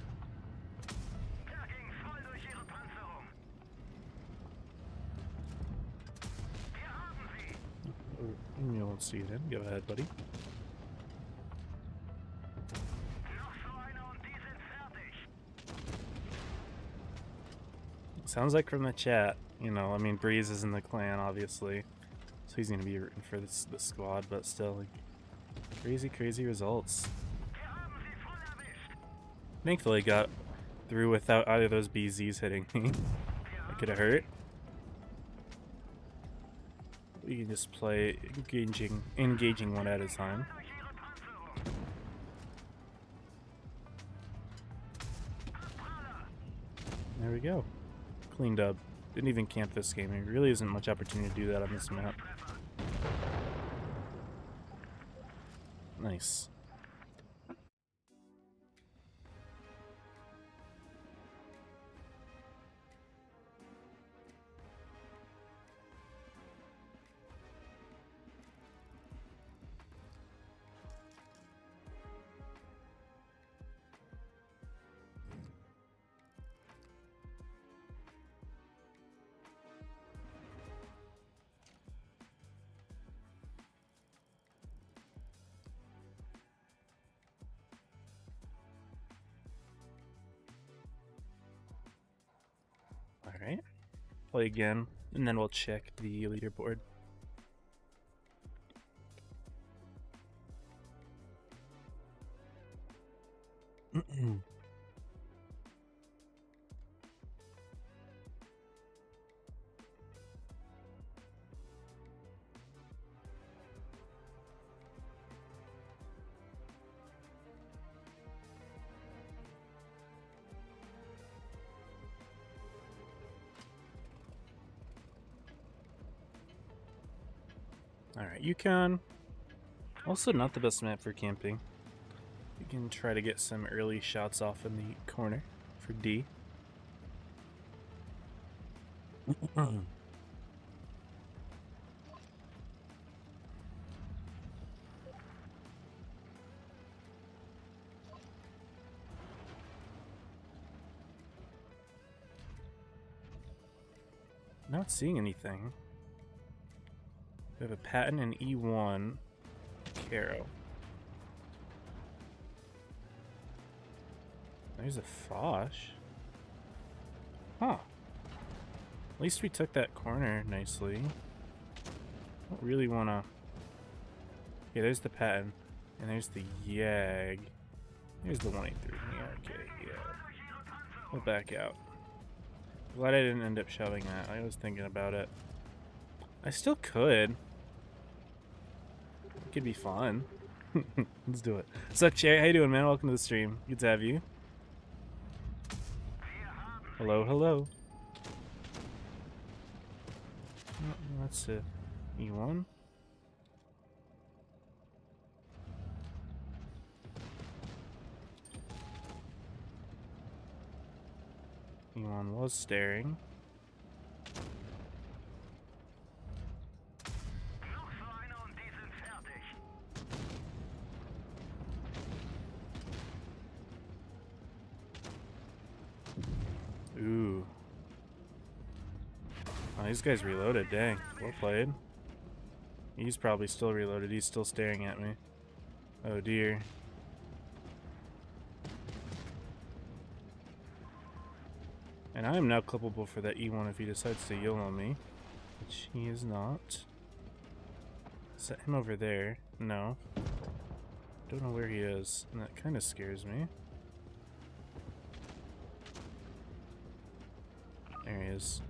You won't see it in. Go ahead, buddy. Sounds like from the chat, you know, I mean, Breeze is in the clan, obviously. So he's going to be rooting for this squad, but still, like, crazy, crazy results. Thankfully got through without either of those BZs hitting me. That could have hurt. We can just play engaging one at a time. There we go. Cleaned up. Didn't even camp this game. There really isn't much opportunity to do that on this map. Nice. Alright. Play again, and then we'll check the leaderboard. Alright, Yukon. Also not the best map for camping. We can try to get some early shots off in the corner for D. Not seeing anything. We have a Patton and E1. Caro. There's a Foch. Huh. At least we took that corner nicely. Don't really want to... Okay, there's the Patton. And there's the Yag. Here's the 183. Yeah, okay, yeah. We'll back out. Glad I didn't end up shoving that. I was thinking about it. I still could. It could be fun. Let's do it. What's up, Cherry? How you doing, man? Welcome to the stream. Good to have you. Hello, hello. Oh, that's a E1. E1 was staring. Ooh. Oh, these guys reloaded. Dang. Well played. He's probably still reloaded. He's still staring at me. Oh dear. And I am now clippable for that E1 if he decides to YOLO me. Which he is not. Set him over there. No. Don't know where he is. And that kind of scares me. There he is.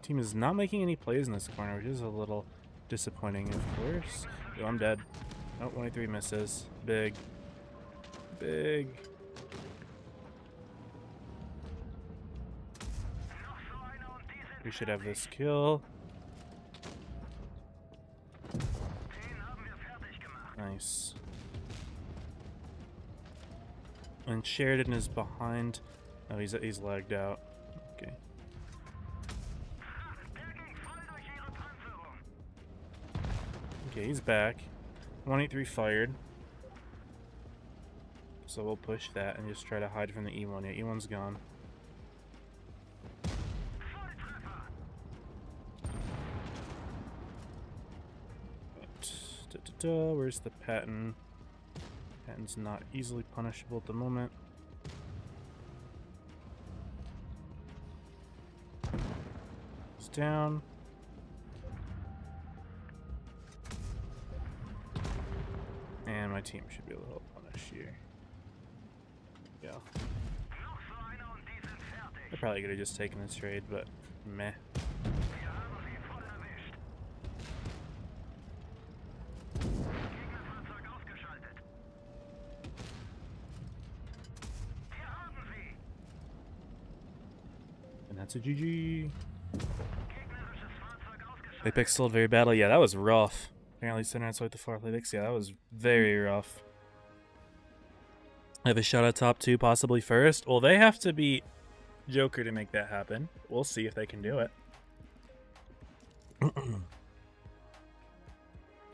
Team is not making any plays in this corner, which is a little disappointing, of course. Oh, I'm dead. Oh, 23 misses. Big. Big. We should have this kill. Nice. And Sheridan is behind. Oh, he's lagged out. Okay. Okay, he's back. 183 fired. So we'll push that and just try to hide from the E1. Yeah, E1's gone. Where's the Patton? Patton's not easily punishable at the moment. He's down. And my team should be a little punished here. Yeah. I probably could have just taken this trade, but meh. And that's a GG. Apex sold very badly. Yeah, that was rough. Apparently center outside the far Apex. Yeah, that was very rough. I have a shot at top 2, possibly first. Well, they have to beat Joker to make that happen. We'll see if they can do it.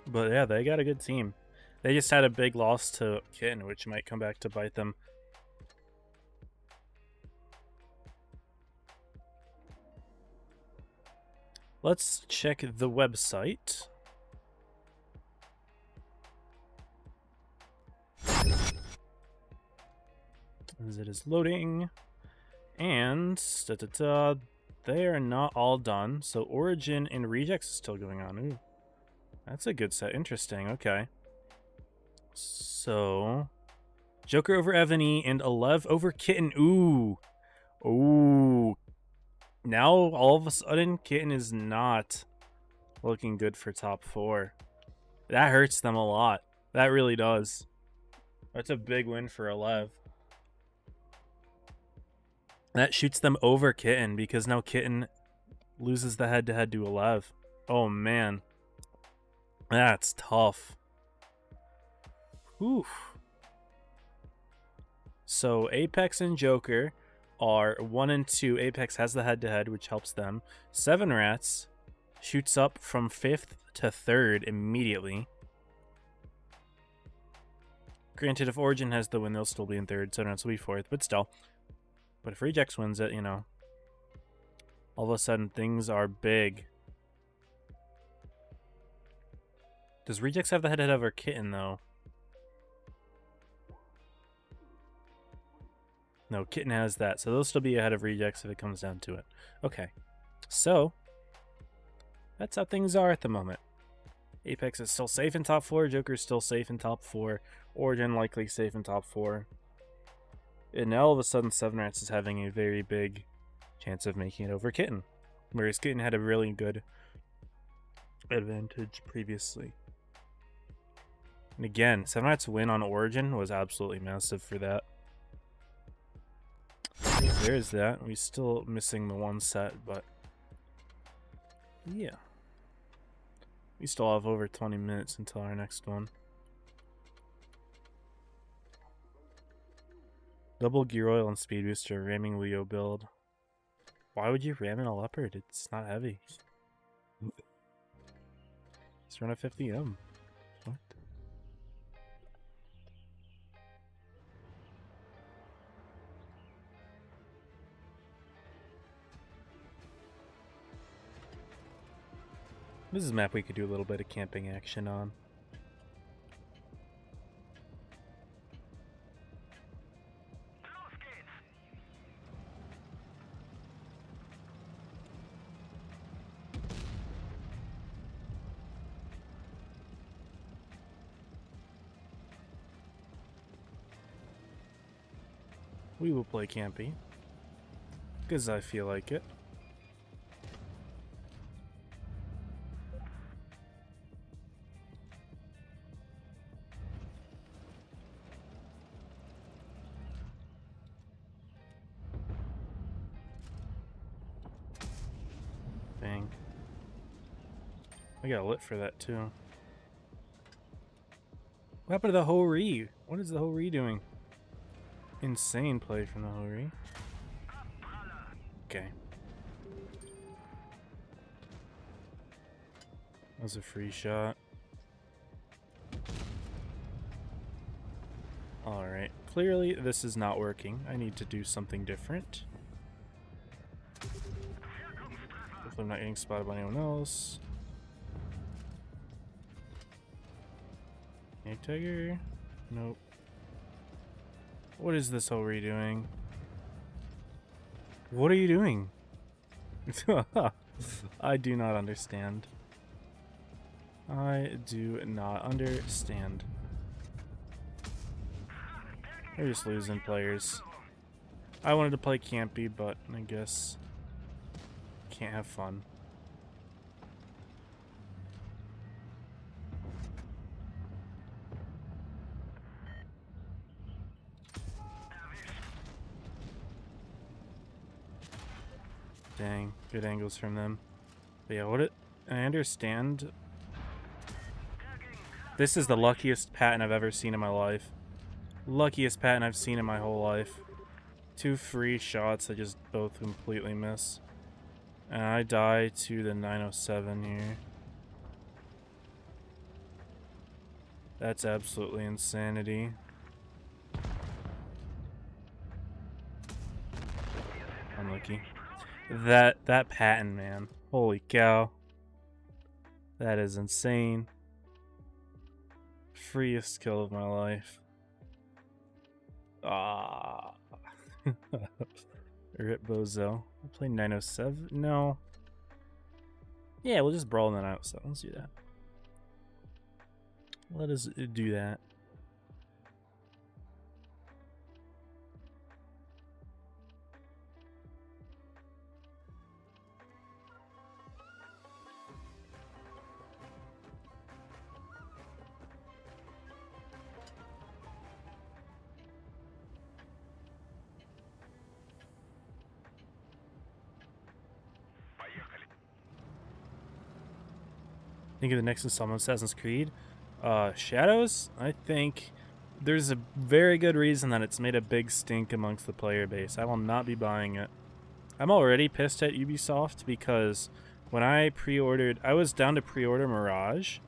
But yeah, they got a good team. They just had a big loss to Kitten, which might come back to bite them. Let's check the website. As it is loading. And they are not all done. So Origin and Rejects is still going on. Ooh. That's a good set. Interesting. Okay. So Joker over Evany and Alev over Kitten. Ooh. Ooh. Now all of a sudden Kitten is not looking good for top 4. That hurts them a lot. That really does. That's a big win for Alev. That shoots them over Kitten because now Kitten loses the head-to-head to Alev. Oh man. That's tough. Oof. So Apex and Joker are 1 and 2. Apex has the head-to-head, which helps them. 7 Rats shoots up from 5th to 3rd immediately. Granted, if Origin has the win, they'll still be in third, so will be fourth, but still. But if Rejects wins it, you know, all of a sudden things are big. Does Rejects have the head-to-head over Kitten, though? No, Kitten has that, so they'll still be ahead of Rejects if it comes down to it. Okay, so that's how things are at the moment. Apex is still safe in top 4, Joker's still safe in top 4, Origin likely safe in top 4. And now all of a sudden 7 Rats is having a very big chance of making it over Kitten, whereas Kitten had a really good advantage previously. And again, 7 Rats win on Origin was absolutely massive for that. There's that. We're still missing the one set, but yeah. We still have over 20 minutes until our next one. Double Gear Oil and Speed Booster, ramming Leo build. Why would you ram in a Leopard? It's not heavy. Let's run a 50M. What? This is a map we could do a little bit of camping action on. We will play campy, because I feel like it. Dang. I got lit for that too. What happened to the Ho-Ri? What is the Ho-Ri doing? Insane play from the Ho-Ri. Okay. That was a free shot. Alright. Clearly this is not working. I need to do something different. Hopefully I'm not getting spotted by anyone else. Hey, Tiger. Nope. What is this Ho-Ri doing? What are you doing? I do not understand. I do not understand. They're just losing players. I wanted to play campy, but I guess can't have fun. Dang, good angles from them. But yeah, I understand. This is the luckiest pattern I've ever seen in my life. Luckiest pattern I've seen in my whole life. 2 free shots that just both completely miss. And I die to the 907 here. That's absolutely insanity. Unlucky. That pattern, man. Holy cow. That is insane. Freest kill of my life. Ah. Rip Bozo. We'll play 907. No. Yeah, we'll just brawl in the 907. Let's do that. Let us do that. Think of the next installment of Assassin's Creed. Shadows? I think there's a very good reason that it's made a big stink amongst the player base. I will not be buying it. I'm already pissed at Ubisoft because when I pre-ordered, I was down to pre-order Mirage,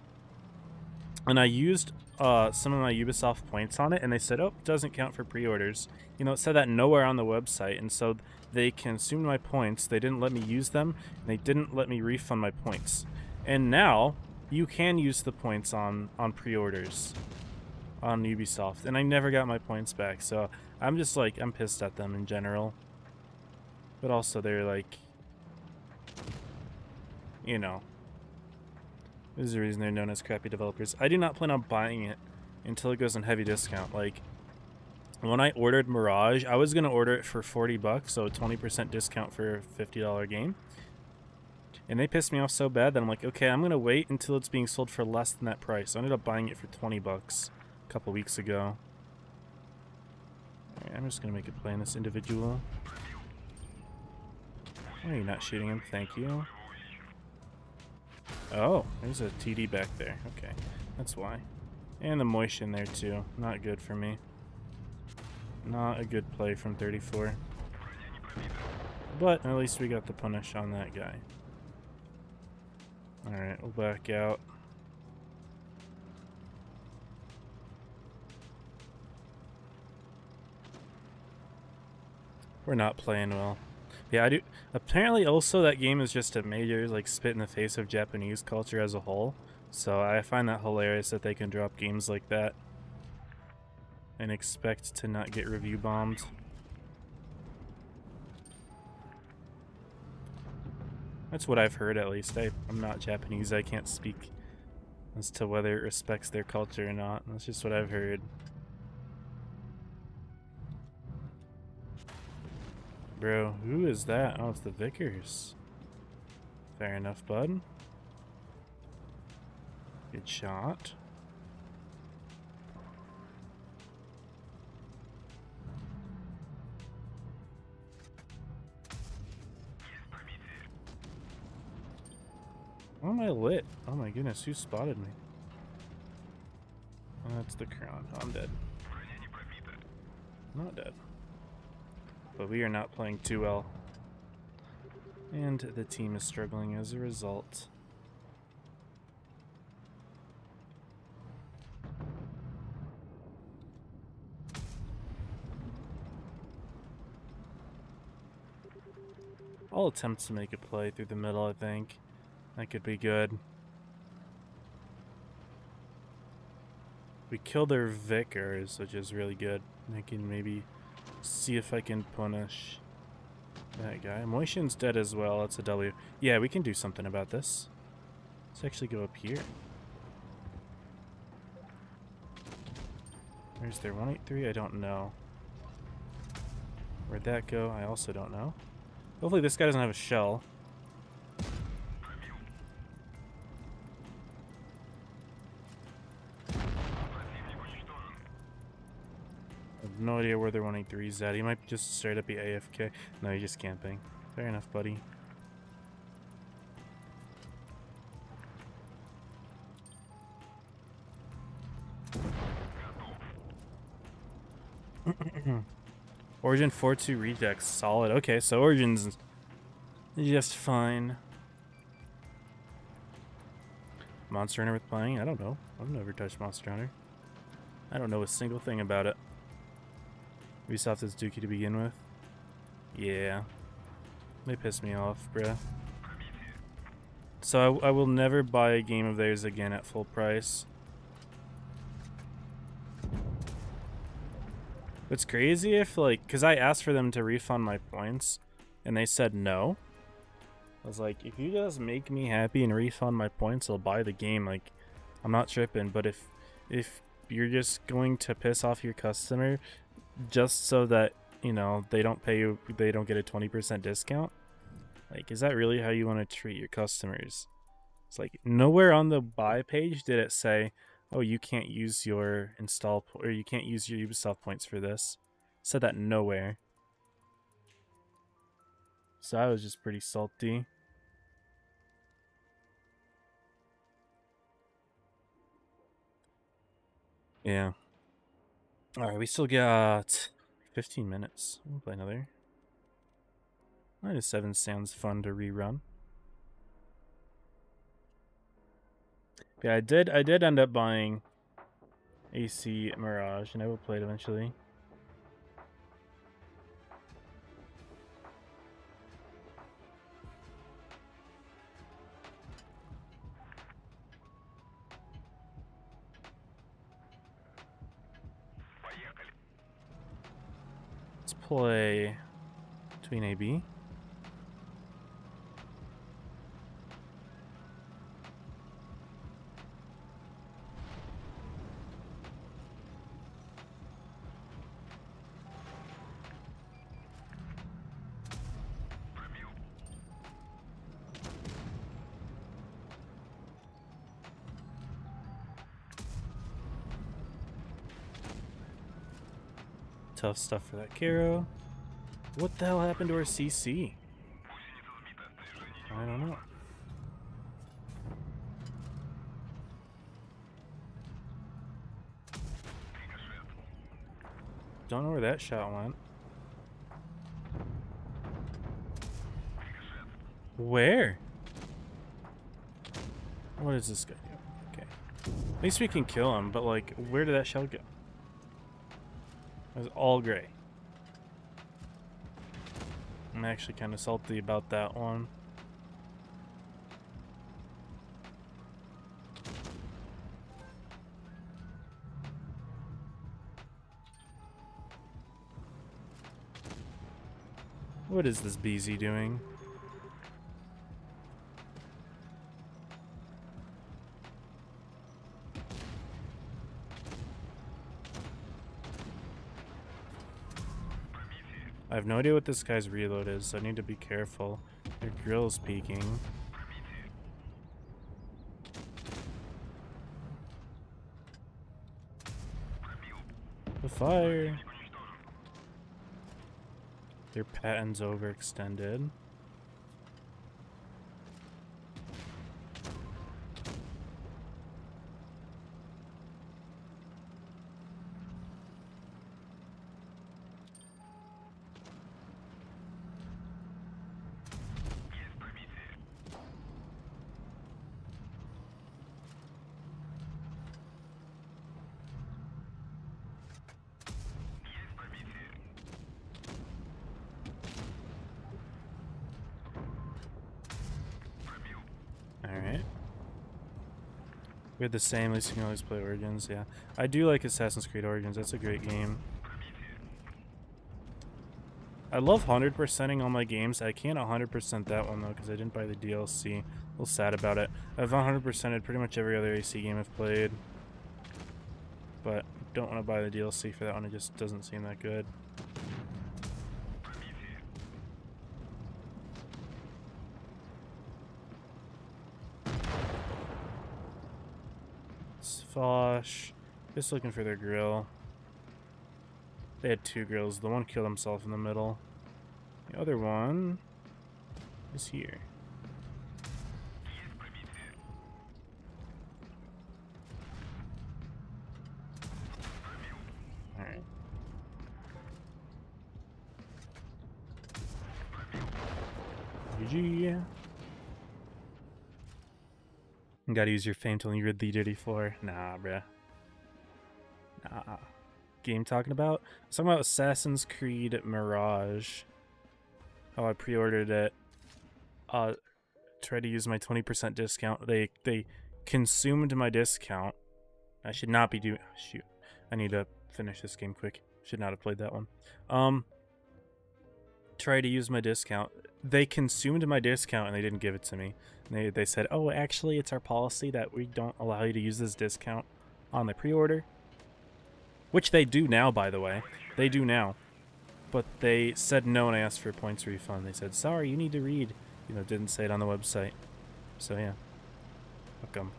and I used some of my Ubisoft points on it, and they said, oh, it doesn't count for pre-orders. You know, it said that nowhere on the website, and so they consumed my points. They didn't let me use them, and they didn't let me refund my points. And now you can use the points on pre-orders on Ubisoft, and I never got my points back. So I'm just like, I'm pissed at them in general. But also they're like, you know, this is the reason they're known as crappy developers. I do not plan on buying it until it goes on heavy discount. Like, when I ordered Mirage, I was going to order it for 40 bucks, so a 20% discount for a $50 game. And they pissed me off so bad that I'm like, okay, I'm going to wait until it's being sold for less than that price. So I ended up buying it for 20 bucks a couple weeks ago. Alright, I'm just going to make a play on this individual. Why are you not shooting him? Thank you. Oh, there's a TD back there. Okay, that's why. And the motion there too. Not good for me. Not a good play from 34. But at least we got the punish on that guy. Alright, we'll back out. We're not playing well. Yeah, I do. Apparently also that game is just a major like spit in the face of Japanese culture as a whole. So I find that hilarious that they can drop games like that and expect to not get review bombed. That's what I've heard, at least. I'm not Japanese. I can't speak as to whether it respects their culture or not. That's just what I've heard. Bro, who is that? Oh, it's the Vickers. Fair enough, bud. Good shot. Why am I lit? Oh my goodness, who spotted me? Oh, that's the crown. Oh, I'm dead. Not dead. But we are not playing too well. And the team is struggling as a result. I'll attempt to make a play through the middle, I think. That could be good. We killed their Vickers, which is really good. I can maybe see if I can punish that guy. Moistion's dead as well. That's a W. Yeah, we can do something about this. Let's actually go up here. Where's their 183? I don't know. Where'd that go? I also don't know. Hopefully this guy doesn't have a shell. I have no idea where their 183 is at. He might just straight up be AFK. No, he's just camping. Fair enough, buddy. Origin 4-2 rejects. Solid. Okay, so Origin's just fine. Monster Hunter with playing? I don't know. I've never touched Monster Hunter. I don't know a single thing about it. Ubisoft is dookie to begin with. Yeah. They piss me off, bruh. So I will never buy a game of theirs again at full price. What's crazy if, like, because I asked for them to refund my points, and they said no. I was like, if you just make me happy and refund my points, I'll buy the game. Like, I'm not tripping, but if you're just going to piss off your customer just so that, you know, they don't pay you, they don't get a 20% discount, like, is that really how you want to treat your customers? It's like, nowhere on the buy page did it say, oh, you can't use your or you can't use your Ubisoft points for this. It said that nowhere. So I was just pretty salty. Yeah. Alright, we still got 15 minutes. We'll play another. -7 sounds fun to rerun. Yeah, I did end up buying AC Mirage, and I will play it eventually. Let's play between AB. Tough stuff for that Caro. What the hell happened to our CC? I don't know. Don't know where that shot went. Where? What is this guy doing? Okay. At least we can kill him, but like, where did that shell go? It was all gray. I'm actually kind of salty about that one. What is this BZ doing? I have no idea what this guy's reload is, so I need to be careful. Your grill's peeking. The fire! Their patent's overextended. Alright. We're the same, at least you can always play Origins, yeah. I do like Assassin's Creed Origins, that's a great game. I love 100%ing all my games. I can't 100% that one though, because I didn't buy the DLC. A little sad about it. I've 100%ed pretty much every other AC game I've played. But don't want to buy the DLC for that one, it just doesn't seem that good. Fosh. Just looking for their grill. They had two grills. The one killed himself in the middle. The other one is here. Alright. GG. You gotta use your fame till you rid the dirty floor. Nah, bruh. Nah. Game talking about? I was talking about Assassin's Creed Mirage. How I pre-ordered it. Tried to use my 20% discount. They consumed my discount. I should not be doing... Shoot. I need to finish this game quick. Should not have played that one. Tried to use my discount. They consumed my discount and they didn't give it to me. They said, oh, actually, it's our policy that we don't allow you to use this discount on the pre-order. Which they do now, by the way. They do now. But they said no and I asked for a points refund. They said, sorry, you need to read. You know, didn't say it on the website. So, yeah. Fuck 'em.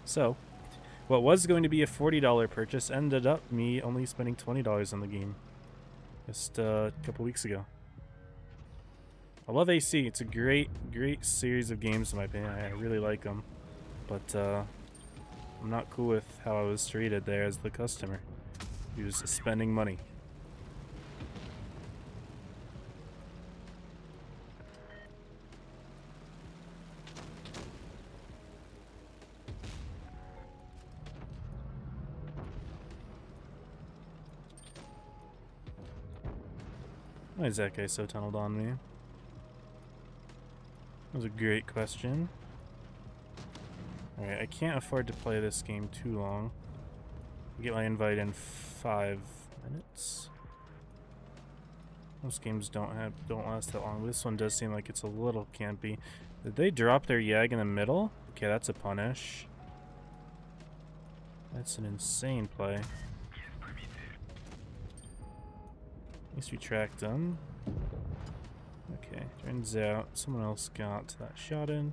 So, what was going to be a $40 purchase ended up me only spending $20 on the game. Just a couple weeks ago. I love AC. It's a great series of games in my opinion. I really like them. But, I'm not cool with how I was treated there as the customer. He was spending money. Why is that guy so tunneled on me? That was a great question. Alright, I can't afford to play this game too long. I'll get my invite in 5 minutes. Most games don't last that long. This one does seem like it's a little campy. Did they drop their Yag in the middle? Okay, that's a punish. That's an insane play. At least we tracked them. Okay, turns out someone else got that shot in.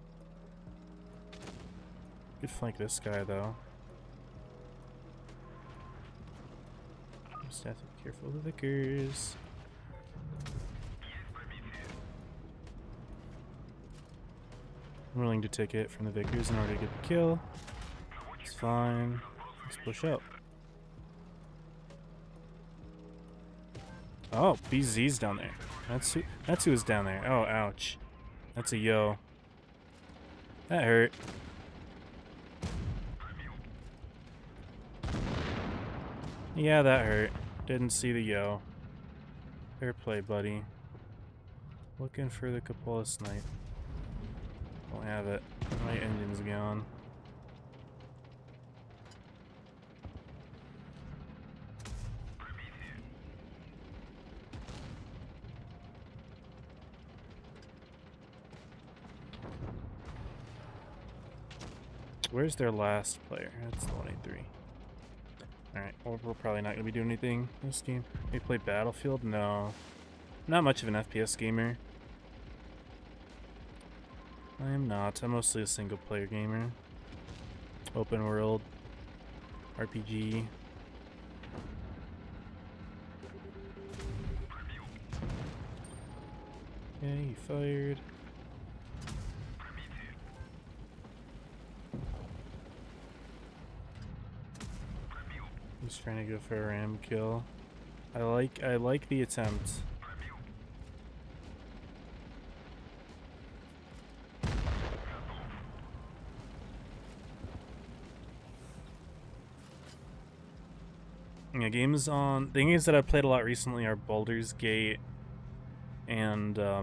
Good flank this guy though. Just have to be careful of the Vickers. I'm willing to take it from the Vickers in order to get the kill. It's fine. Let's push up. Oh, BZ's down there. That's who was down there. Oh, ouch. That's a yo. That hurt. Yeah, that hurt. Didn't see the yo. Fair play, buddy. Looking for the cupola snipe. Don't have it. My engine's gone. Where's their last player? That's the 183. Alright, well, we're probably not going to be doing anything this game. We play Battlefield? No. Not much of an FPS gamer. I am not. I'm mostly a single player gamer. Open world. RPG. Okay, he fired. He's trying to go for a ram kill. I like the attempt. Yeah, the games that I've played a lot recently are Baldur's Gate and I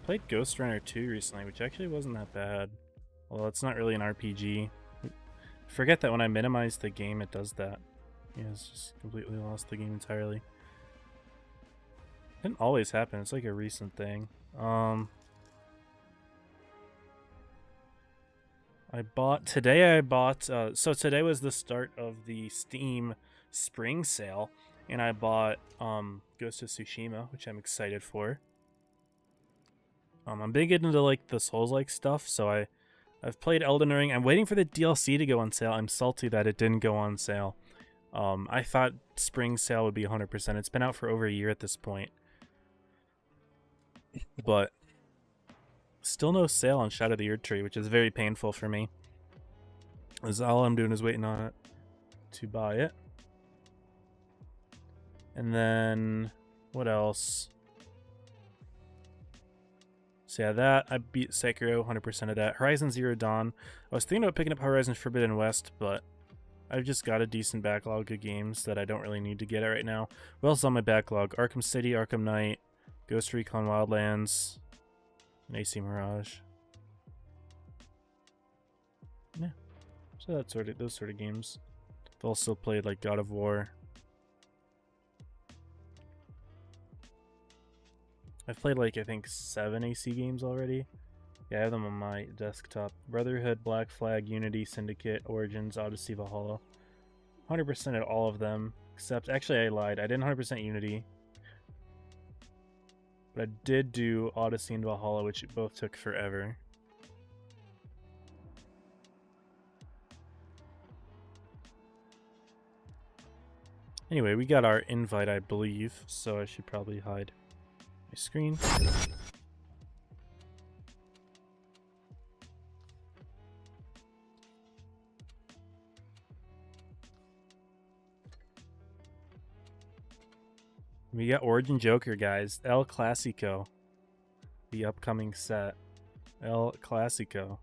played Ghost Runner 2 recently, which actually wasn't that bad. Although it's not really an RPG. Forget that when I minimize the game, it does that. Yeah, it's just completely lost the game entirely. Didn't always happen. It's like a recent thing. Today so today was the start of the Steam spring sale, and I bought Ghost of Tsushima, which I'm excited for. I'm big into like the Souls-like stuff, so I've played Elden Ring. I'm waiting for the DLC to go on sale. I'm salty that it didn't go on sale. I thought spring sale would be 100%. It's been out for over a year at this point. But still no sale on Shadow of the Erdtree, which is very painful for me. As all I'm doing is waiting on it to buy it. And then what else? So yeah, that I beat Sekiro, 100% of that. Horizon Zero Dawn. I was thinking about picking up Horizon Forbidden West, but I've just got a decent backlog of games that I don't really need to get at right now. What else is on my backlog? Arkham City, Arkham Knight, Ghost Recon Wildlands, and AC Mirage. Yeah, so those sort of games. I've also played like God of War. I've played like I think 7 AC games already. Yeah, I have them on my desktop. Brotherhood, Black Flag, Unity, Syndicate, Origins, Odyssey, Valhalla. 100% at all of them, except actually I lied. I didn't 100% Unity. But I did do Odyssey and Valhalla, which both took forever. Anyway, we got our invite, I believe, so I should probably hide my screen. We got Origin Joker, guys. El Clasico. The upcoming set. El Clasico.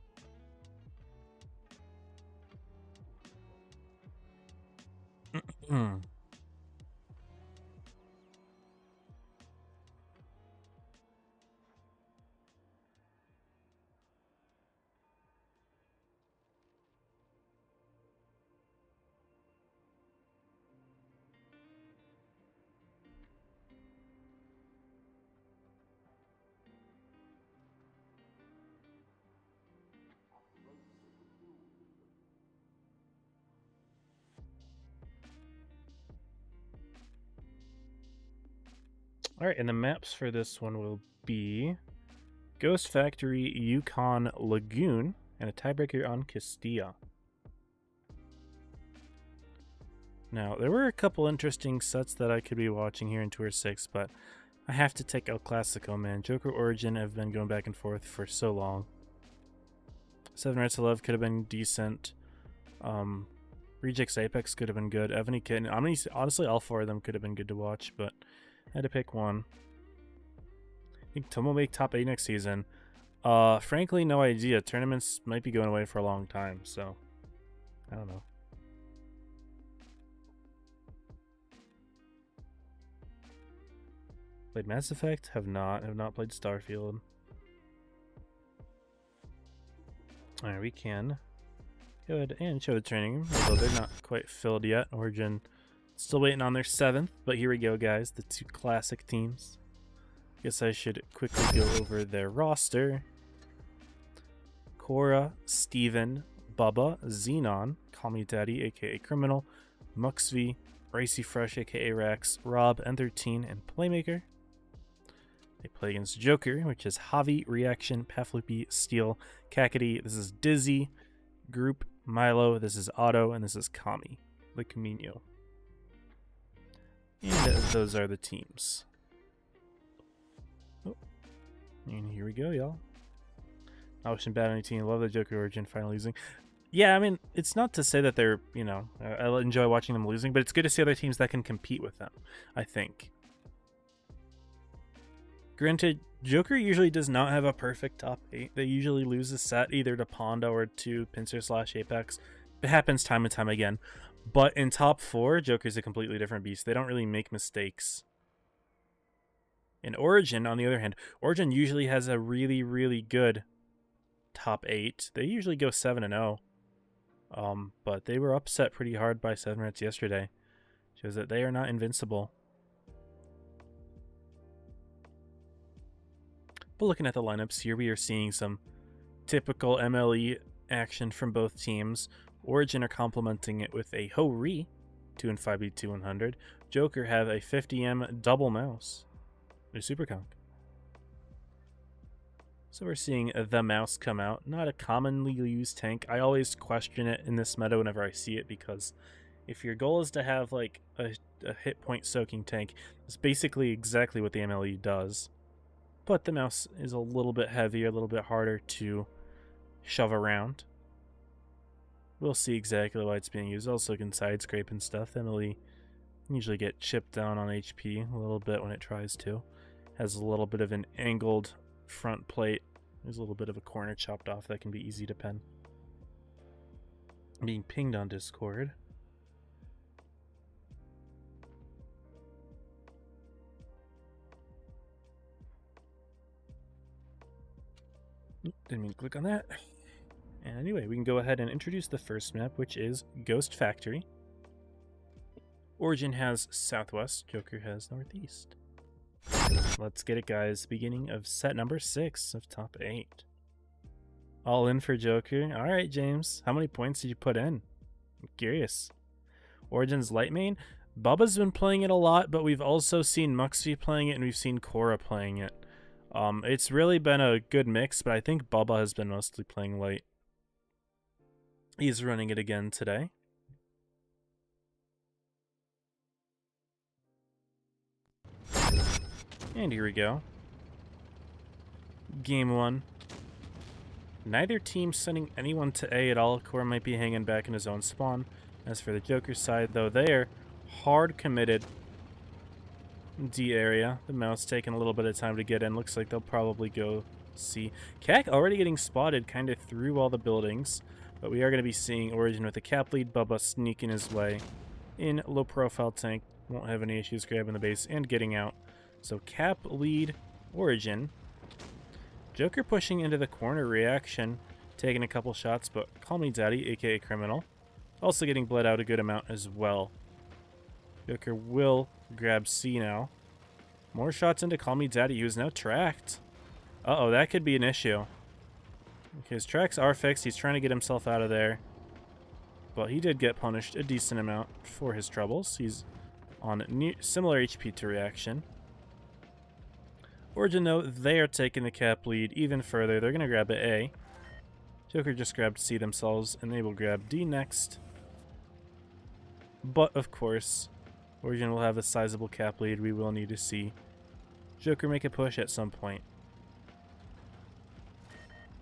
Alright, and the maps for this one will be Ghost Factory, Yukon Lagoon, and a tiebreaker on Castilla. Now, there were a couple interesting sets that I could be watching here in Tour 6, but I have to take El Clasico, man. Joker Origin have been going back and forth for so long. 7 Reds to Love could have been decent. Rejects Apex could have been good. Ebony Kitten. Honestly, all 4 of them could have been good to watch, but I had to pick one. I think Tom will make top 8 next season. Frankly, no idea. Tournaments might be going away for a long time, so I don't know. Played Mass Effect? Have not played Starfield. Alright, we can go ahead and show the training room, although they're not quite filled yet. Origin still waiting on their 7th, but here we go, guys. The 2 classic teams. Guess I should quickly go over their roster. Cora, Steven, Bubba, Xenon, Call Me Daddy, aka Criminal, Muxv, Racy Fresh, aka Rax, Rob, N13, and Playmaker. They play against Joker, which is Javi, Reaction, Pafloopy, Steel, Kakady. This is Dizzy, Group, Milo. This is Otto, and this is Kami, the Camino. And those are the teams. Oh. And here we go, y'all. I wish bad on any team. Love the Joker Origin finally losing. Yeah, I mean, it's not to say that they're, you know, I enjoy watching them losing, but it's good to see other teams that can compete with them, I think. Granted, Joker usually does not have a perfect top 8. They usually lose a set either to Ponda or to Pinsir/Apex. It happens time and time again. But in top 4, Joker's a completely different beast. They don't really make mistakes. In Origin, on the other hand, Origin usually has a really, really good top 8. They usually go 7-0. But they were upset pretty hard by 7 Reds yesterday. Shows that they are not invincible. But looking at the lineups here, we are seeing some typical MLE action from both teams. Origin are complementing it with a Ho-Ri, 2 and 5B 2-100. Joker have a 50M double mouse. They're super conk. So we're seeing the mouse come out. Not a commonly used tank. I always question it in this meta whenever I see it, because if your goal is to have like a hit point soaking tank, it's basically exactly what the MLE does. But the mouse is a little bit heavier, a little bit harder to shove around. We'll see exactly why it's being used. Also can side scrape and stuff. MLE usually get chipped down on HP a little bit when it tries to. Has a little bit of an angled front plate. There's a little bit of a corner chopped off that can be easy to pen. I'm being pinged on Discord. Didn't mean to click on that. And anyway, we can go ahead and introduce the first map, which is Ghost Factory. Origin has Southwest, Joker has Northeast. Let's get it, guys. Beginning of set number 6 of top 8. All in for Joker. Alright, James. How many points did you put in? I'm curious. Origin's light main. Bubba's been playing it a lot, but we've also seen Muxv playing it, and we've seen Cora playing it. It's really been a good mix, but I think Bubba has been mostly playing light. He's running it again today. And here we go. Game 1. Neither team sending anyone to A at all. Cora might be hanging back in his own spawn. As for the Joker side, though, they are hard committed. D area. The mouse taking a little bit of time to get in. Looks like they'll probably go C. Kak already getting spotted kind of through all the buildings. But we are going to be seeing Origin with a cap lead. Bubba sneaking his way in. Low profile tank. Won't have any issues grabbing the base and getting out. So cap lead Origin. Joker pushing into the corner. Reaction. Taking a couple shots, but Call Me Daddy, aka Criminal. Also getting bled out a good amount as well. Joker will grab C now. More shots into Call Me Daddy, who's now tracked. Uh-oh, that could be an issue. Okay, his tracks are fixed. He's trying to get himself out of there. But he did get punished a decent amount for his troubles. He's on similar HP to Reaction. Origin, though, they are taking the cap lead even further. They're going to grab A. Joker just grabbed C themselves, and they will grab D next. But, of course, Origin will have a sizable cap lead. We will need to see Joker make a push at some point.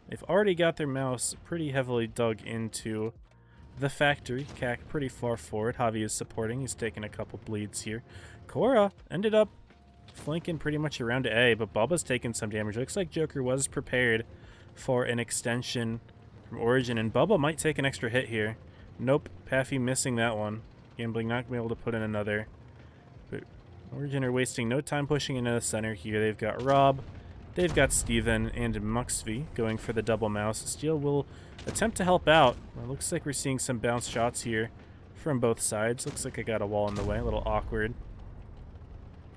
They've already got their mouse pretty heavily dug into the factory. Cac pretty far forward. Javi is supporting. He's taking a couple bleeds here. Cora ended up flanking pretty much around to A, but Bubba's taking some damage. Looks like Joker was prepared for an extension from Origin, and Bubba might take an extra hit here. Nope, Paffy missing that one. Gambling not going to be able to put in another. But Origin are wasting no time pushing into the center here. They've got Rob, they've got Steven, and Muxvy going for the double mouse. Steel will attempt to help out. It looks like we're seeing some bounce shots here from both sides. Looks like I got a wall in the way, a little awkward.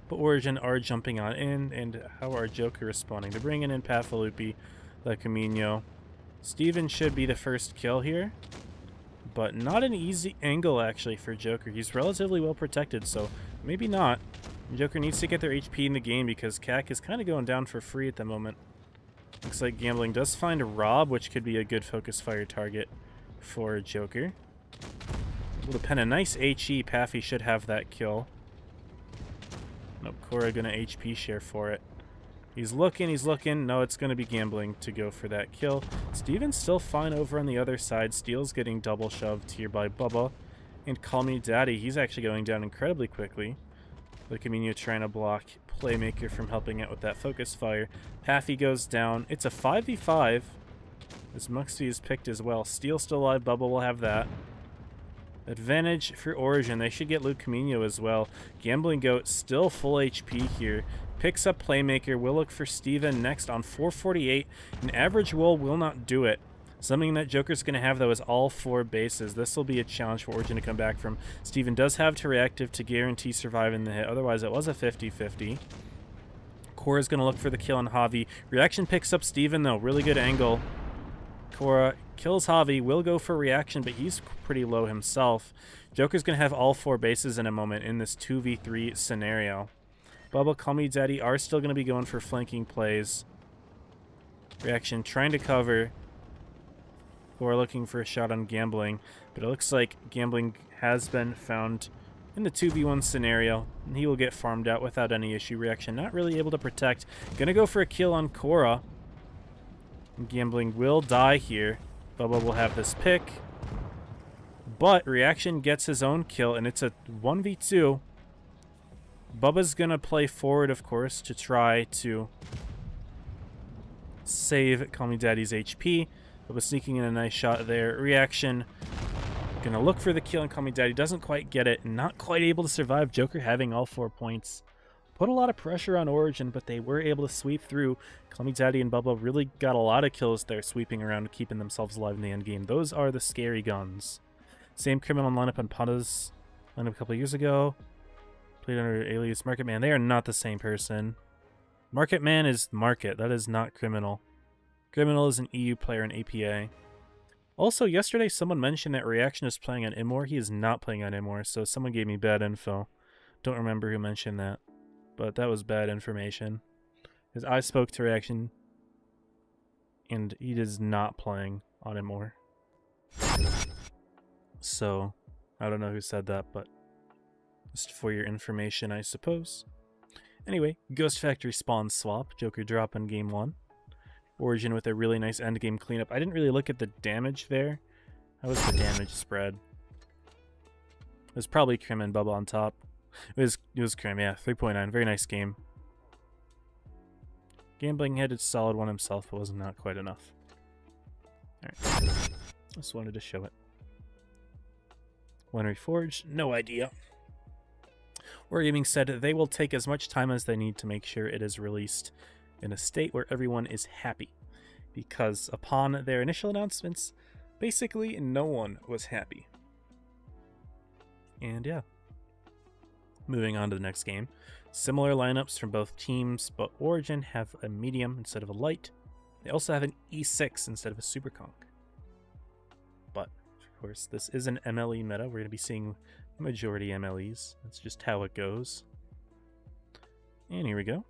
But Origin are jumping on in, and how are Joker responding? They're bringing in Pafalupi, the Camino. Steven should be the first kill here, but not an easy angle actually for Joker. He's relatively well protected, so maybe not. Joker needs to get their HP in the game because Cac is kind of going down for free at the moment. Looks like Gambling does find a Rob, which could be a good focus fire target for Joker. Able to pen a nice HE. Paffy should have that kill. Nope, Cora gonna HP share for it. He's looking, he's looking. No, it's gonna be Gambling to go for that kill. Steven's still fine over on the other side. Steel's getting double shoved here by Bubba. And Call Me Daddy, he's actually going down incredibly quickly. The Camino trying to block Playmaker from helping out with that focus fire. Paffy goes down. It's a 5v5. This Muxy is picked as well. Steel still alive. Bubba will have that. Advantage for Origin. They should get Luke Camino as well. Gambling Goat still full HP here. Picks up Playmaker. Will look for Steven next on 448. An average roll will not do it. Something that Joker's going to have, though, is all 4 bases. This will be a challenge for Origin to come back from. Steven does have to reactive to guarantee surviving the hit. Otherwise, it was a 50-50. Cora's going to look for the kill on Javi. Reaction picks up Steven, though. Really good angle. Cora kills Javi. Will go for reaction, but he's pretty low himself. Joker's going to have all 4 bases in a moment in this 2v3 scenario. Bubba, Call Me Daddy are still going to be going for flanking plays. Reaction trying to cover. Cora looking for a shot on Gambling, but it looks like Gambling has been found in the 2v1 scenario, and he will get farmed out without any issue. Reaction not really able to protect. Gonna go for a kill on Cora. Gambling will die here. Bubba will have this pick, but Reaction gets his own kill, and it's a 1v2. Bubba's gonna play forward, of course, to try to save Call Me Daddy's HP. Bubba sneaking in a nice shot there. Reaction gonna look for the kill, and Call Me Daddy doesn't quite get it. Not quite able to survive. Joker having all 4 points. Put a lot of pressure on Origin, but they were able to sweep through. Call Me Daddy and Bubba really got a lot of kills there, sweeping around, keeping themselves alive in the end game. Those are the scary guns. Same criminal lineup on Panda's lineup a couple years ago. Played under alias Market Man. They are not the same person. Market Man is Market. That is not Criminal. Criminal is an EU player in APA. Also, yesterday someone mentioned that Reaction is playing on Immor. He is not playing on Immor, so someone gave me bad info. Don't remember who mentioned that, but that was bad information. Because I spoke to Reaction, and he is not playing on Immor. So, I don't know who said that, but just for your information, I suppose. Anyway, Ghost Factory spawn swap. Joker drop in game 1. Origin with a really nice endgame cleanup. I didn't really look at the damage there. How was the damage spread? It was probably Krim and Bubba on top. It was Krim, yeah. 3.9. Very nice game. Gambling had a solid one himself, but was not quite enough. Alright. Just wanted to show it. When reforged? No idea. Wargaming said they will take as much time as they need to make sure it is released in a state where everyone is happy, because upon their initial announcements, basically no one was happy. And yeah, moving on to the next game. Similar lineups from both teams, but Origin have a medium instead of a light. They also have an E6 instead of a super conk. But of course, this is an MLE meta. We're going to be seeing the majority MLEs. That's just how it goes. And here we go.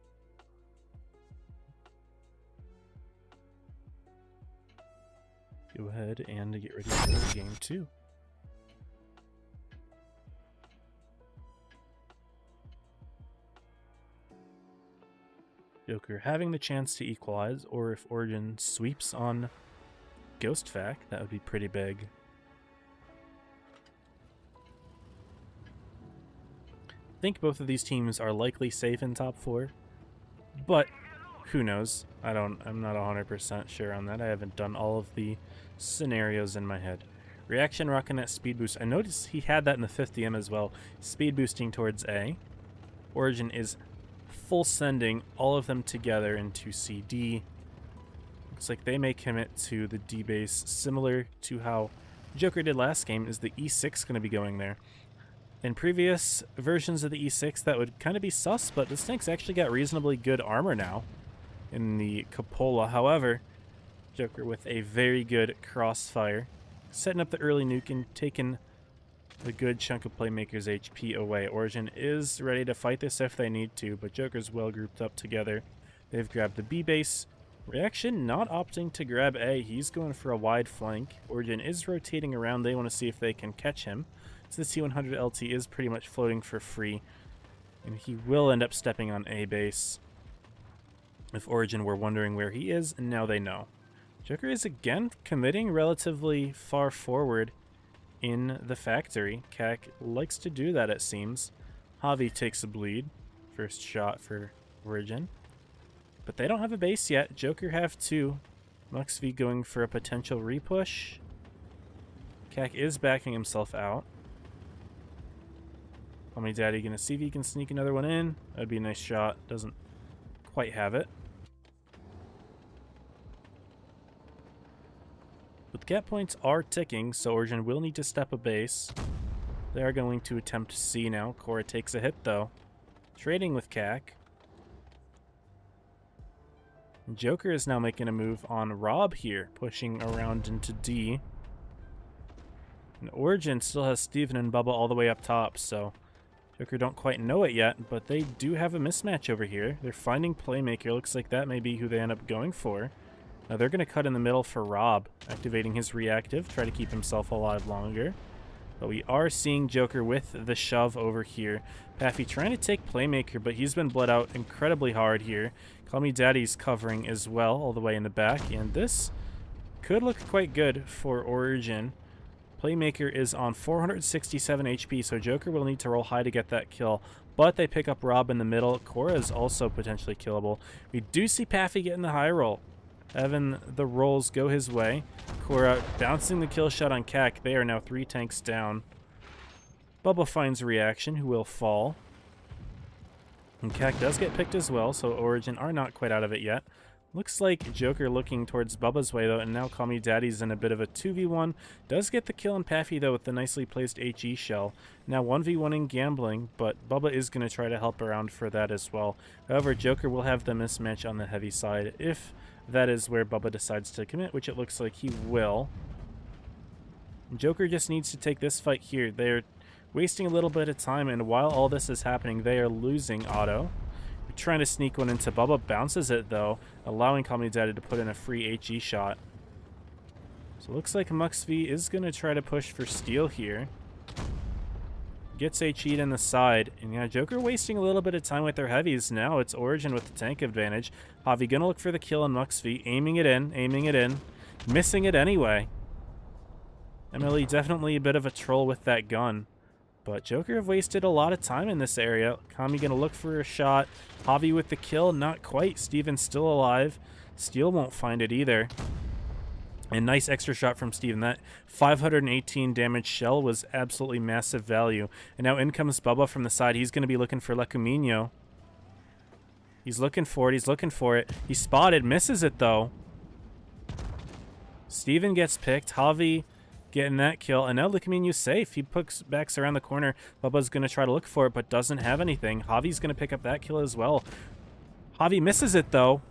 go ahead and get ready for game 2. Joker having the chance to equalize, or if Origin sweeps on Ghost Fac, that would be pretty big. I think both of these teams are likely safe in top 4, but who knows? I'm not 100% sure on that. I haven't done all of the scenarios in my head. Reaction rocking at speed boost. I noticed he had that in the 5th DM as well. Speed boosting towards A. Origin is full sending all of them together into CD. Looks like they may commit to the D base, similar to how Joker did last game. Is the E6 going to be going there? In previous versions of the E6, that would kind of be sus, but this tank's actually got reasonably good armor now in the cupola. However, Joker with a very good crossfire, setting up the early nuke and taking a good chunk of Playmaker's HP away. Origin is ready to fight this if they need to, but Joker's well grouped up together. They've grabbed the B base. Reaction not opting to grab A. He's going for a wide flank. Origin is rotating around. They want to see if they can catch him. So the C100 LT is pretty much floating for free, and he will end up stepping on A base. If Origin were wondering where he is, and now they know. Joker is again committing relatively far forward in the factory. Kak likes to do that, it seems. Javi takes a bleed. First shot for Origin. But they don't have a base yet. Joker have 2. Muxv going for a potential repush. Kak is backing himself out. Homie Daddy gonna see if he can sneak another one in. That'd be a nice shot. Doesn't quite have it. But the cap points are ticking, so Origin will need to step a base. They are going to attempt C now. Cora takes a hit though. Trading with Kak. Joker is now making a move on Rob here, pushing around into D. And Origin still has Steven and Bubba all the way up top, so Joker don't quite know it yet, but they do have a mismatch over here. They're finding Playmaker. Looks like that may be who they end up going for. Now they're going to cut in the middle for Rob, activating his reactive, try to keep himself alive longer. But we are seeing Joker with the shove over here. Paffy trying to take Playmaker, but he's been bled out incredibly hard here. Call Me Daddy's covering as well, all the way in the back, and this could look quite good for Origin. Playmaker is on 467 HP, so Joker will need to roll high to get that kill. But they pick up Rob in the middle. Cora is also potentially killable. We do see Paffy getting the high roll. Having the rolls go his way. Cora bouncing the kill shot on Kak. They are now 3 tanks down. Bubba finds Reaction, who will fall. And Kak does get picked as well, so Origin are not quite out of it yet. Looks like Joker looking towards Bubba's way, though, and now Call Me Daddy's in a bit of a 2v1. Does get the kill on Paffy, though, with the nicely placed HE shell. Now 1v1 in Gambling, but Bubba is going to try to help around for that as well. However, Joker will have the mismatch on the heavy side if that is where Bubba decides to commit, which it looks like he will. Joker just needs to take this fight here. They're wasting a little bit of time, and while all this is happening, they are losing auto. Trying to sneak one into Bubba, bounces it though, allowing Call Me Daddy to put in a free HE shot. So it looks like Muxv is going to try to push for steal here. Gets HE'd in the side, and yeah, Joker wasting a little bit of time with their heavies. Now it's Origin with the tank advantage. Javi going to look for the kill on Muxv, aiming it in, missing it anyway. Emily definitely a bit of a troll with that gun. But Joker have wasted a lot of time in this area. Kami gonna look for a shot. Javi with the kill, not quite. Steven's still alive. Steel won't find it either. And nice extra shot from Steven. That 518 damage shell was absolutely massive value. And now in comes Bubba from the side. He's gonna be looking for Lecumino. He's looking for it. He's spotted, misses it though. Steven gets picked. Javi getting that kill, and now Lecumino's safe. He backs around the corner. Bubba's going to try to look for it, but doesn't have anything. Javi's going to pick up that kill as well. Javi misses it, though.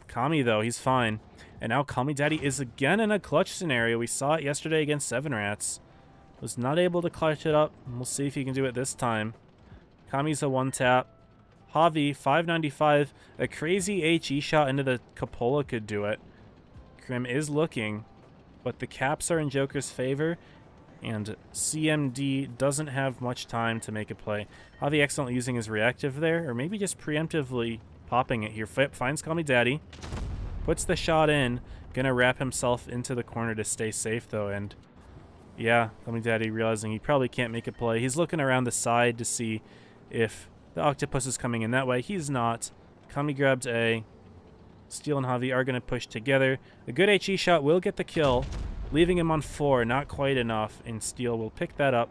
Kami, though, he's fine. And now Call Me Daddy is again in a clutch scenario. We saw it yesterday against 7 Rats. Was not able to clutch it up. We'll see if he can do it this time. Kami's a 1-tap. Javi, 595. A crazy HE shot into the cupola could do it. Krim is looking. but the caps are in Joker's favor, and CMD doesn't have much time to make a play. Javi accidentally using his reactive there, or maybe just preemptively popping it here. Finds Call Me Daddy, puts the shot in, gonna wrap himself into the corner to stay safe though, and yeah, Call Me Daddy realizing he probably can't make a play. He's looking around the side to see if the Octopus is coming in that way. He's not. Kami grabs A. Steel and Javi are going to push together. A good HE shot will get the kill, leaving him on 4. Not quite enough, and Steel will pick that up.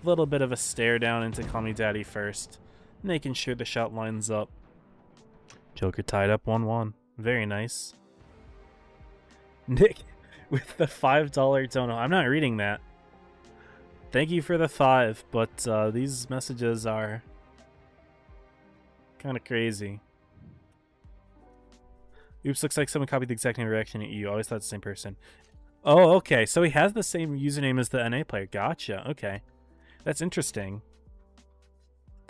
A little bit of a stare down into Call Me Daddy first, making sure the shot lines up. Joker tied up 1-1. Very nice. Nick with the $5 dono. I'm not reading that. Thank you for the 5, but these messages are kind of crazy. Oops, looks like someone copied the exact same reaction at you. Always thought it's the same person. Oh, okay. So he has the same username as the NA player. Gotcha. Okay. That's interesting.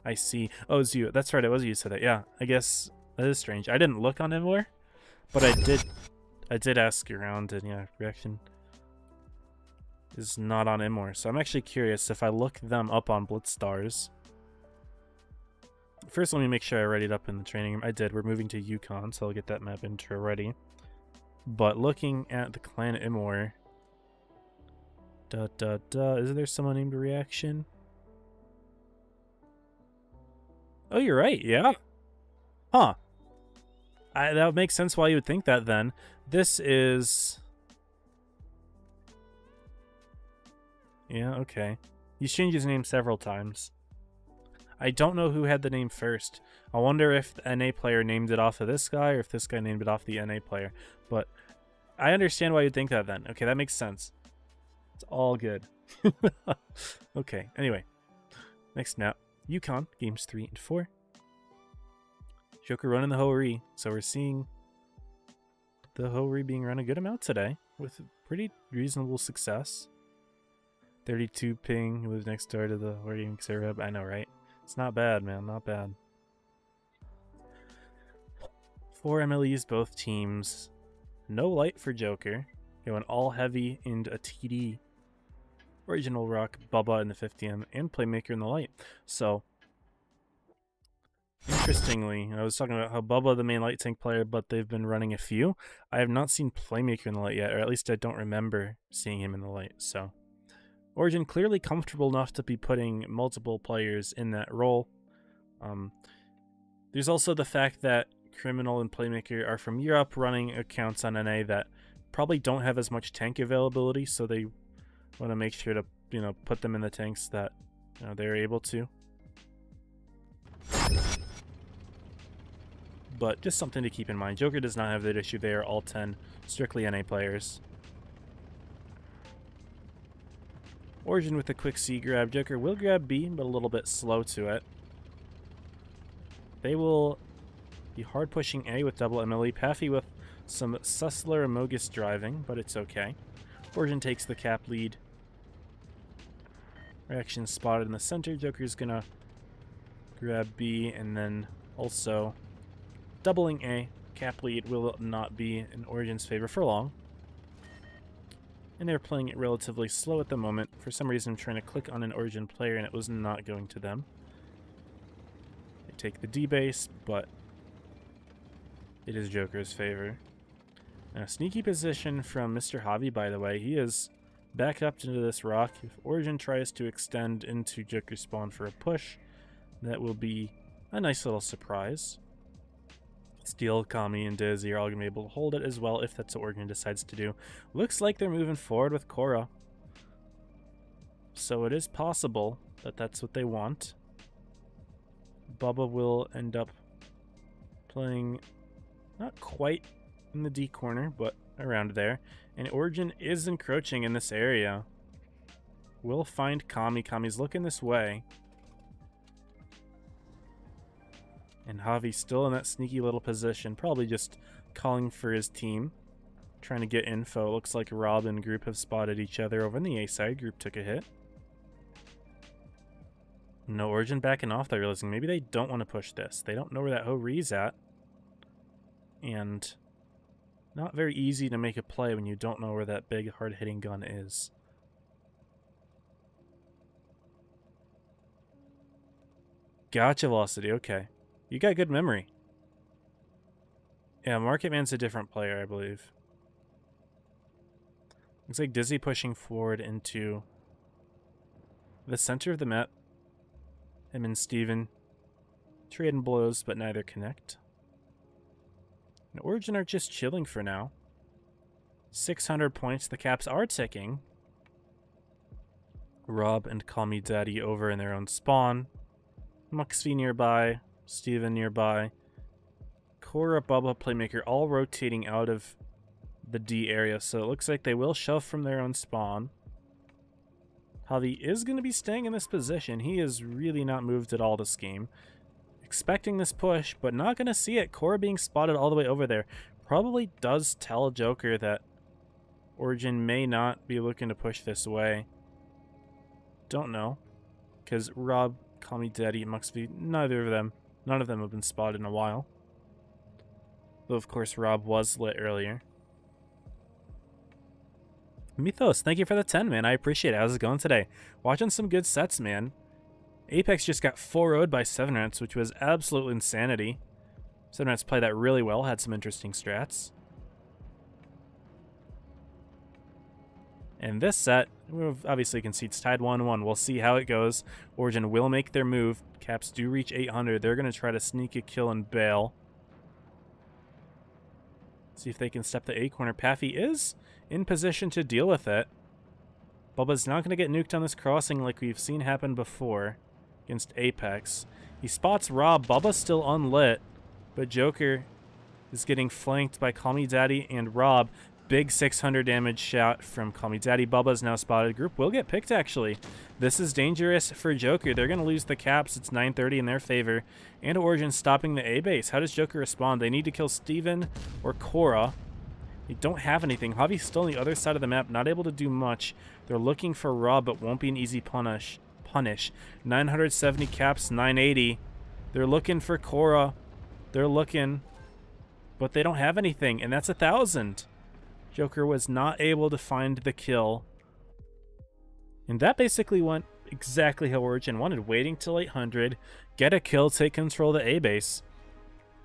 I see. Oh, it was you. That's right. It was you who said that. Yeah, I guess that is strange. I didn't look on Imware, but I did ask around, and yeah, reaction is not on Imware. So I'm actually curious if I look them up on Blitz Stars. First, let me make sure I read it up in the training room. I did. We're moving to Yukon, so I'll get that map intro ready. But looking at the clan Imware, is there someone named Reaction? Oh, you're right. Yeah. Huh. That would make sense why you would think that then. This is... Yeah, okay. He's changed his name several times. I don't know who had the name first. I wonder if the NA player named it off of this guy, or if this guy named it off the NA player. But I understand why you'd think that then. Okay, that makes sense. It's all good. Okay, anyway. Next map. Yukon, games 3 and 4. Joker running the Ho-Ri. So we're seeing the Ho-Ri being run a good amount today, with pretty reasonable success. 32 ping was next door to the Wargaming server. I know, right? It's not bad, man. Not bad. 4 MLEs, both teams. No light for Joker. Going all heavy into a TD. Original Rock, Bubba in the 50M, and Playmaker in the light. So, interestingly, I was talking about how Bubba, the main light tank player, but they've been running a few. I have not seen Playmaker in the light yet, or at least I don't remember seeing him in the light, so... Origin clearly comfortable enough to be putting multiple players in that role. There's also the fact that Criminal and Playmaker are from Europe, running accounts on NA that probably don't have as much tank availability, so they want to make sure to, put them in the tanks that they're able to. But just something to keep in mind. Joker does not have that issue. They are all 10 strictly NA players. Origin with a quick C grab. Joker will grab B, but a little bit slow to it. They will be hard pushing A with double MLE. Paffy with some Sussler and Mogus driving, but it's okay. Origin takes the cap lead. Reaction spotted in the center. Joker's gonna grab B, and then also doubling A. Cap lead will not be in Origin's favor for long. And they're playing it relatively slow at the moment. For some reason, I'm trying to click on an Origin player, and it was not going to them. They take the D base, but it is Joker's favor. Now, sneaky position from Mr. Javi, by the way. He is back up into this rock. If Origin tries to extend into Joker's spawn for a push, that will be a nice little surprise. Steel, Kami, and Dizzy are all going to be able to hold it as well if that's what Origin decides to do. Looks like they're moving forward with Korra. So it is possible that that's what they want. Bubba will end up playing not quite in the D corner, but around there. And Origin is encroaching in this area. We'll find Kami. Kami's looking this way. And Javi's still in that sneaky little position, probably just calling for his team, trying to get info. Looks like Rob and Group have spotted each other over on the A side. Group took a hit. No, Origin backing off. They're realizing maybe they don't want to push this. They don't know where that Ho-Ri's at. And Not very easy to make a play when you don't know where that big hard-hitting gun is. Gotcha, Velocity, okay. You got good memory. Yeah, Market Man's a different player, I believe. Looks like Dizzy pushing forward into the center of the map. Him and Steven trading blows, but neither connect. And Origin are just chilling for now. 600 points, the caps are ticking. Rob and Call Me Daddy over in their own spawn. Muxy nearby, Steven nearby. Cora, Bubba, Playmaker all rotating out of the D area, so it looks like they will shove from their own spawn. Javi is going to be staying in this position. He is really not moved at all this game. Expecting this push, but not going to see it. Cora being spotted all the way over there probably does tell Joker that Origin may not be looking to push this way. Don't know. Because Rob, Call Me Daddy, and Muxby, none of them have been spotted in a while. Though, of course, Rob was lit earlier. Mythos, thank you for the 10, man. I appreciate it. How's it going today? Watching some good sets, man. Apex just got 4-0'd by 7 Rats, which was absolute insanity. 7 Rats played that really well, had some interesting strats. And this set, obviously concedes tied 1-1. We'll see how it goes. Origin will make their move. Caps do reach 800. They're going to try to sneak a kill and bail. See if they can step the A corner. Paffy is in position to deal with it. Bubba's not going to get nuked on this crossing like we've seen happen before against Apex. He spots Rob. Bubba's still unlit, but Joker is getting flanked by Call Me Daddy and Rob. Big 600 damage shot from Call Me Daddy. Bubba's now spotted. Group will get picked, actually. This is dangerous for Joker. They're going to lose the caps. It's 9:30 in their favor. And Origin stopping the A base. How does Joker respond? They need to kill Steven or Cora. They don't have anything. Javi's still on the other side of the map, not able to do much. They're looking for Rob, but won't be an easy punish. 970 caps, 980. They're looking for Cora. They're looking, but they don't have anything, and that's 1,000. Joker was not able to find the kill. And that basically went exactly how Origin wanted. Waiting till 800, get a kill, take control of the A base.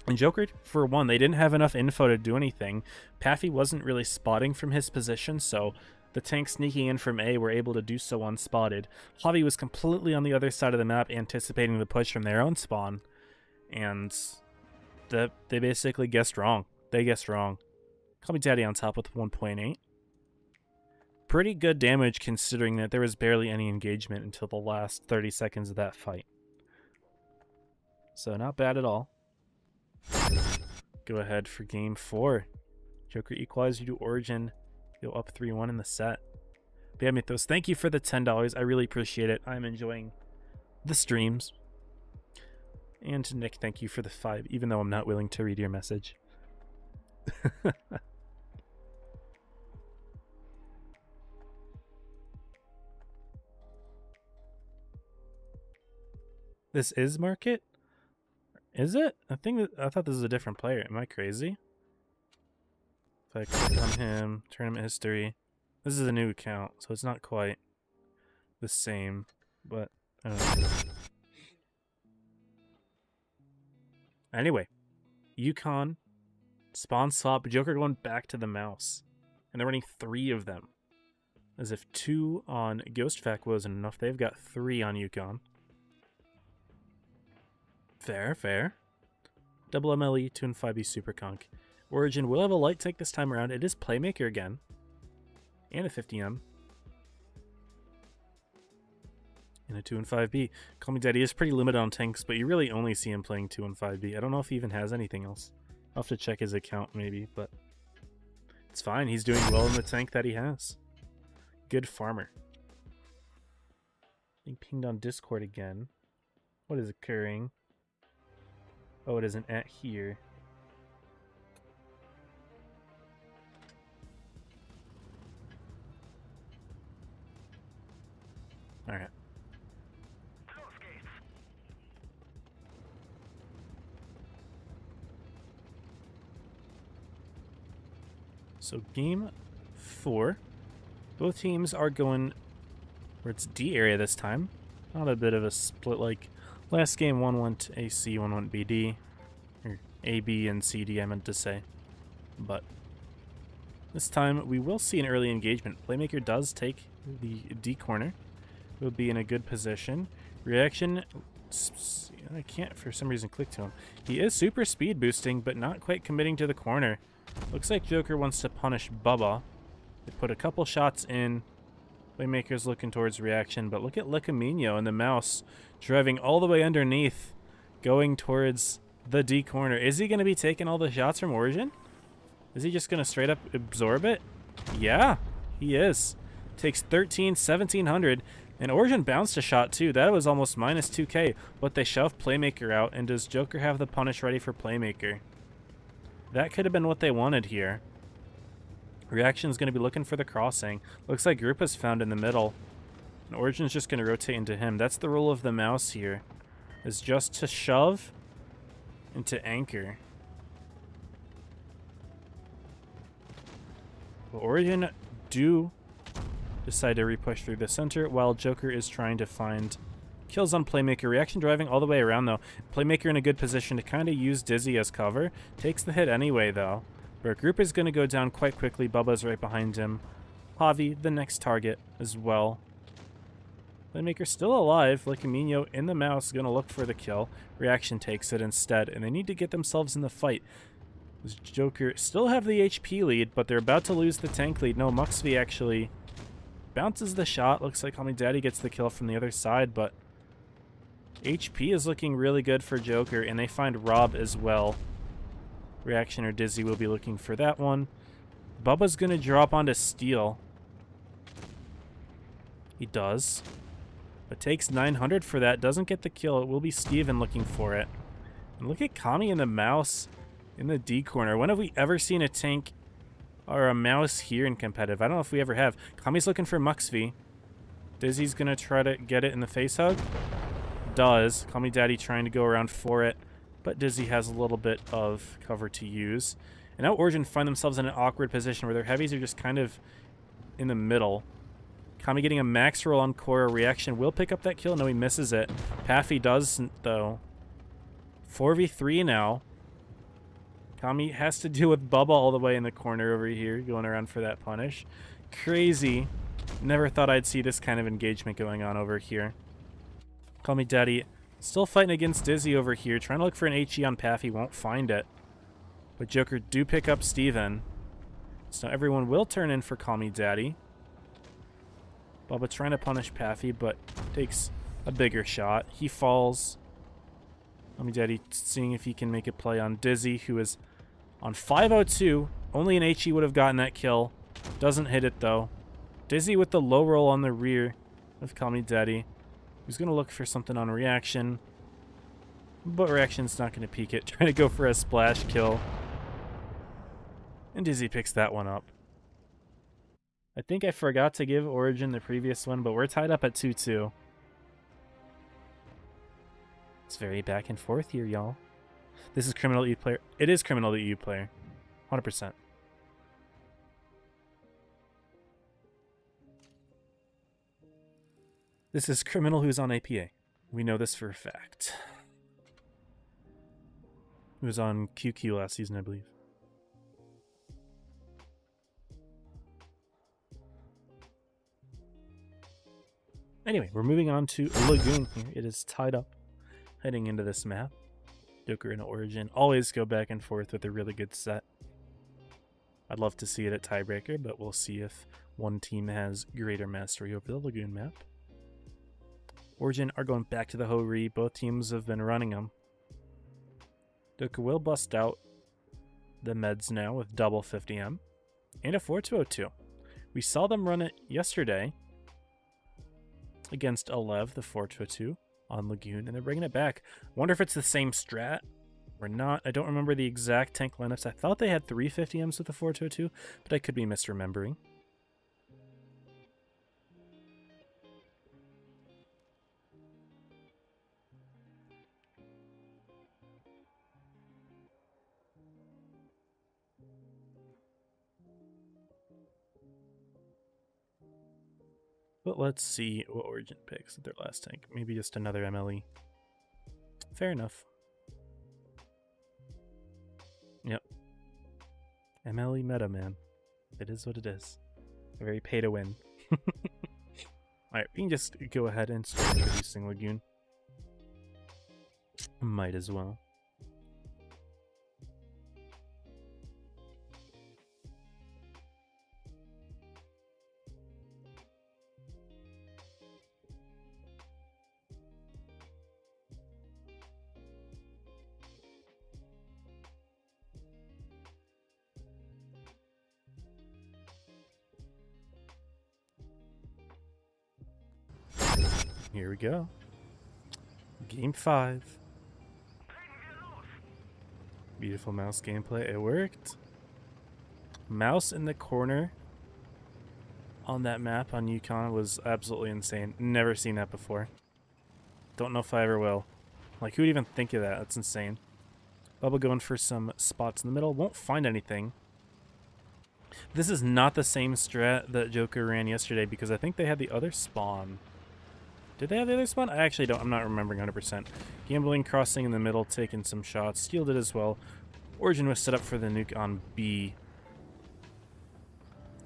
And Joker, for one, they didn't have enough info to do anything. Paffy wasn't really spotting from his position, so the tanks sneaking in from A were able to do so unspotted. Javi was completely on the other side of the map, anticipating the push from their own spawn. And they basically guessed wrong. They guessed wrong. Call Me Daddy on top with 1.8. Pretty good damage considering that there was barely any engagement until the last 30 seconds of that fight. So not bad at all. Go ahead for game 4. Joker equalize you to Origin. Go up 3-1 in the set. But yeah, Mythos, thank you for the $10. I really appreciate it. I'm enjoying the streams. And to Nick, thank you for the 5, even though I'm not willing to read your message. This is Market? Is it? I thought this was a different player. Am I crazy? If I click on him, tournament history. This is a new account, so it's not quite the same, but I don't know. Anyway, Yukon, spawn swap, Joker going back to the mouse. And they're running 3 of them. As if 2 on Ghost Fact wasn't enough, they've got 3 on Yukon. Fair, fair. Double MLE, 2 and 5B Super Conk. Origin will have a light tank this time around. It is Playmaker again. And a 50M. And a 2 and 5B. Call Me Daddy is pretty limited on tanks, but you really only see him playing 2 and 5B. I don't know if he even has anything else. I'll have to check his account maybe, but it's fine. He's doing well in the tank that he has. Good farmer. Being pinged on Discord again. What is occurring? Oh, it isn't at here. Alright. So game 4. Both teams are going where it's D area this time. Not a bit of a split like last game. One went AC, one went BD. Or AB and CD, I meant to say. But this time we will see an early engagement. Playmaker does take the D corner. Will be in a good position. Reaction, I can't for some reason click to him. He is super speed boosting, but not quite committing to the corner. Looks like Joker wants to punish Bubba. They put a couple shots in. Playmaker's looking towards reaction, but look at Licamino and the mouse driving all the way underneath, going towards the D corner. Is he going to be taking all the shots from Origin? Is he just going to straight up absorb it? Yeah, he is. Takes 1700, and Origin bounced a shot too. That was almost minus 2k, but they shove Playmaker out, and does Joker have the punish ready for Playmaker? That could have been what they wanted here. Reaction's going to be looking for the crossing. Looks like Group is found in the middle. And Origin's just going to rotate into him. That's the role of the mouse here, is just to shove and to anchor. But Origin do decide to repush through the center, while Joker is trying to find kills on Playmaker. Reaction driving all the way around, though. Playmaker in a good position to kind of use Dizzy as cover. Takes the hit anyway, though. But Group is going to go down quite quickly. Bubba's right behind him. Javi, the next target as well. Playmaker still alive. Licamino in the mouse is going to look for the kill. Reaction takes it instead, and they need to get themselves in the fight. Does Joker still have the HP lead, but they're about to lose the tank lead. No, Muxvi actually bounces the shot. Looks like Homie Daddy gets the kill from the other side, but HP is looking really good for Joker, and they find Rob as well. Reaction or Dizzy will be looking for that one. Bubba's going to drop onto Steel. He does. But takes 900 for that. Doesn't get the kill. It will be Steven looking for it. And look at Kami and the mouse in the D corner. When have we ever seen a tank or a mouse here in competitive? I don't know if we ever have. Kami's looking for Muxvi. Dizzy's going to try to get it in the face hug. Does. Kami Daddy trying to go around for it. But Dizzy has a little bit of cover to use. And now Origin find themselves in an awkward position where their heavies are just kind of in the middle. Kami getting a max roll on Korra. Reaction will pick up that kill. No, he misses it. Paffy doesn't, though. 4v3 now. Kami has to deal with Bubba all the way in the corner over here, going around for that punish. Crazy. Never thought I'd see this kind of engagement going on over here. Kami Daddy still fighting against Dizzy over here, trying to look for an HE on Paffy, won't find it. But Joker do pick up Steven. So now everyone will turn in for Kami Daddy. Bubba trying to punish Paffy, but takes a bigger shot. He falls. Kami Daddy seeing if he can make a play on Dizzy, who is on 502. Only an HE would have gotten that kill. Doesn't hit it, though. Dizzy with the low roll on the rear of Kami Daddy. He's going to look for something on Reaction. But Reaction's not going to peek it. Trying to go for a splash kill. And Dizzy picks that one up. I think I forgot to give Origin the previous one, but we're tied up at 2-2. It's very back and forth here, y'all. This is Criminal EU player. It is Criminal EU player. 100%. This is Criminal who's on APA. We know this for a fact. He was on QQ last season, I believe. Anyway, we're moving on to Lagoon here. It is tied up heading into this map. Joker and Origin always go back and forth with a really good set. I'd love to see it at tiebreaker, but we'll see if one team has greater mastery over the Lagoon map. Origin are going back to the Ho-Ri. Both teams have been running them. Joker will bust out the meds now with double 50M and a 4202. We saw them run it yesterday against Alev, the 4202 on Lagoon, and they're bringing it back. Wonder if it's the same strat or not. I don't remember the exact tank lineups. I thought they had 350Ms with the 4202, but I could be misremembering. But let's see what Origin picks at their last tank. Maybe just another MLE. Fair enough. Yep. MLE meta, man. It is what it is. Very pay to win. Alright, we can just go ahead and start introducing Lagoon. Might as well. Here we go. Game 5. Beautiful mouse gameplay. It worked. Mouse in the corner on that map on Yukon was absolutely insane. Never seen that before. Don't know if I ever will. Like, who would even think of that? That's insane. Bubba going for some spots in the middle. Won't find anything. This is not the same strat that Joker ran yesterday because I think they had the other spawn. Did they have the other spawn? I actually don't. I'm not remembering 100%. Gambling, crossing in the middle, taking some shots. Steel did as well. Origin was set up for the nuke on B.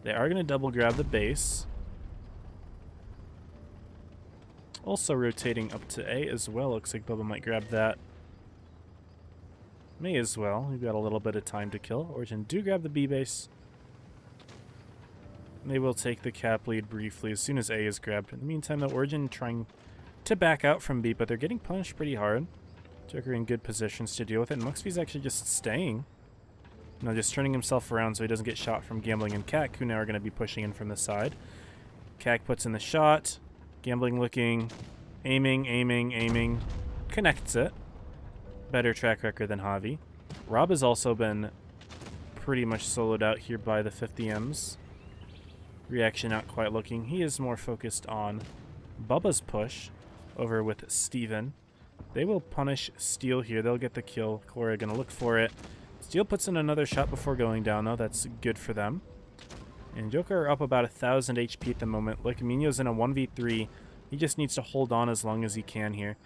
They are going to double grab the base. Also rotating up to A as well. Looks like Bubba might grab that. May as well. We've got a little bit of time to kill. Origin do grab the B base. They will take the cap lead briefly as soon as A is grabbed. In the meantime, the Origin trying to back out from B, but they're getting punished pretty hard. Joker in good positions to deal with it, and Muxby's actually just staying. Now just turning himself around so he doesn't get shot from Gambling and Kak, who now are going to be pushing in from the side. Kak puts in the shot. Gambling looking, aiming. Connects it. Better track record than Javi. Rob has also been pretty much soloed out here by the 50Ms. Reaction not quite looking. He is more focused on Bubba's push over with Steven. They will punish Steel here. They'll get the kill. Cora gonna look for it. Steel puts in another shot before going down, though. That's good for them. And Joker are up about 1,000 HP at the moment. Camino's in a 1v3. He just needs to hold on as long as he can here.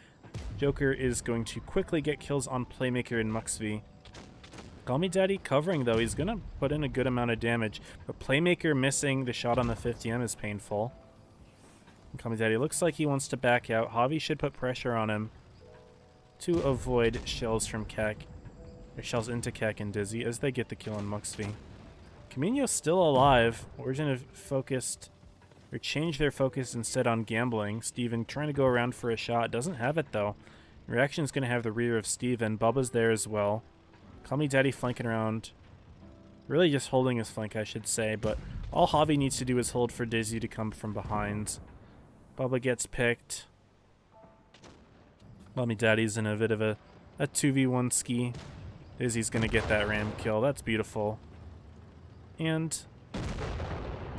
Joker is going to quickly get kills on Playmaker and Muxby. Call Me Daddy covering, though. He's going to put in a good amount of damage. But Playmaker missing the shot on the 50M is painful. Call Me Daddy looks like he wants to back out. Javi should put pressure on him to avoid shells from Kak. Or shells into Kak and Dizzy as they get the kill on Muxby. Camino's still alive. Origin have focused, or changed their focus instead on Gambling. Steven trying to go around for a shot. Doesn't have it, though. Reaction's going to have the rear of Steven. Bubba's there as well. Call Me Daddy flanking around. Really just holding his flank, I should say, but all Javi needs to do is hold for Dizzy to come from behind. Bubba gets picked. Call Me Daddy's in a bit of a 2v1 ski. Dizzy's going to get that ram kill. That's beautiful. And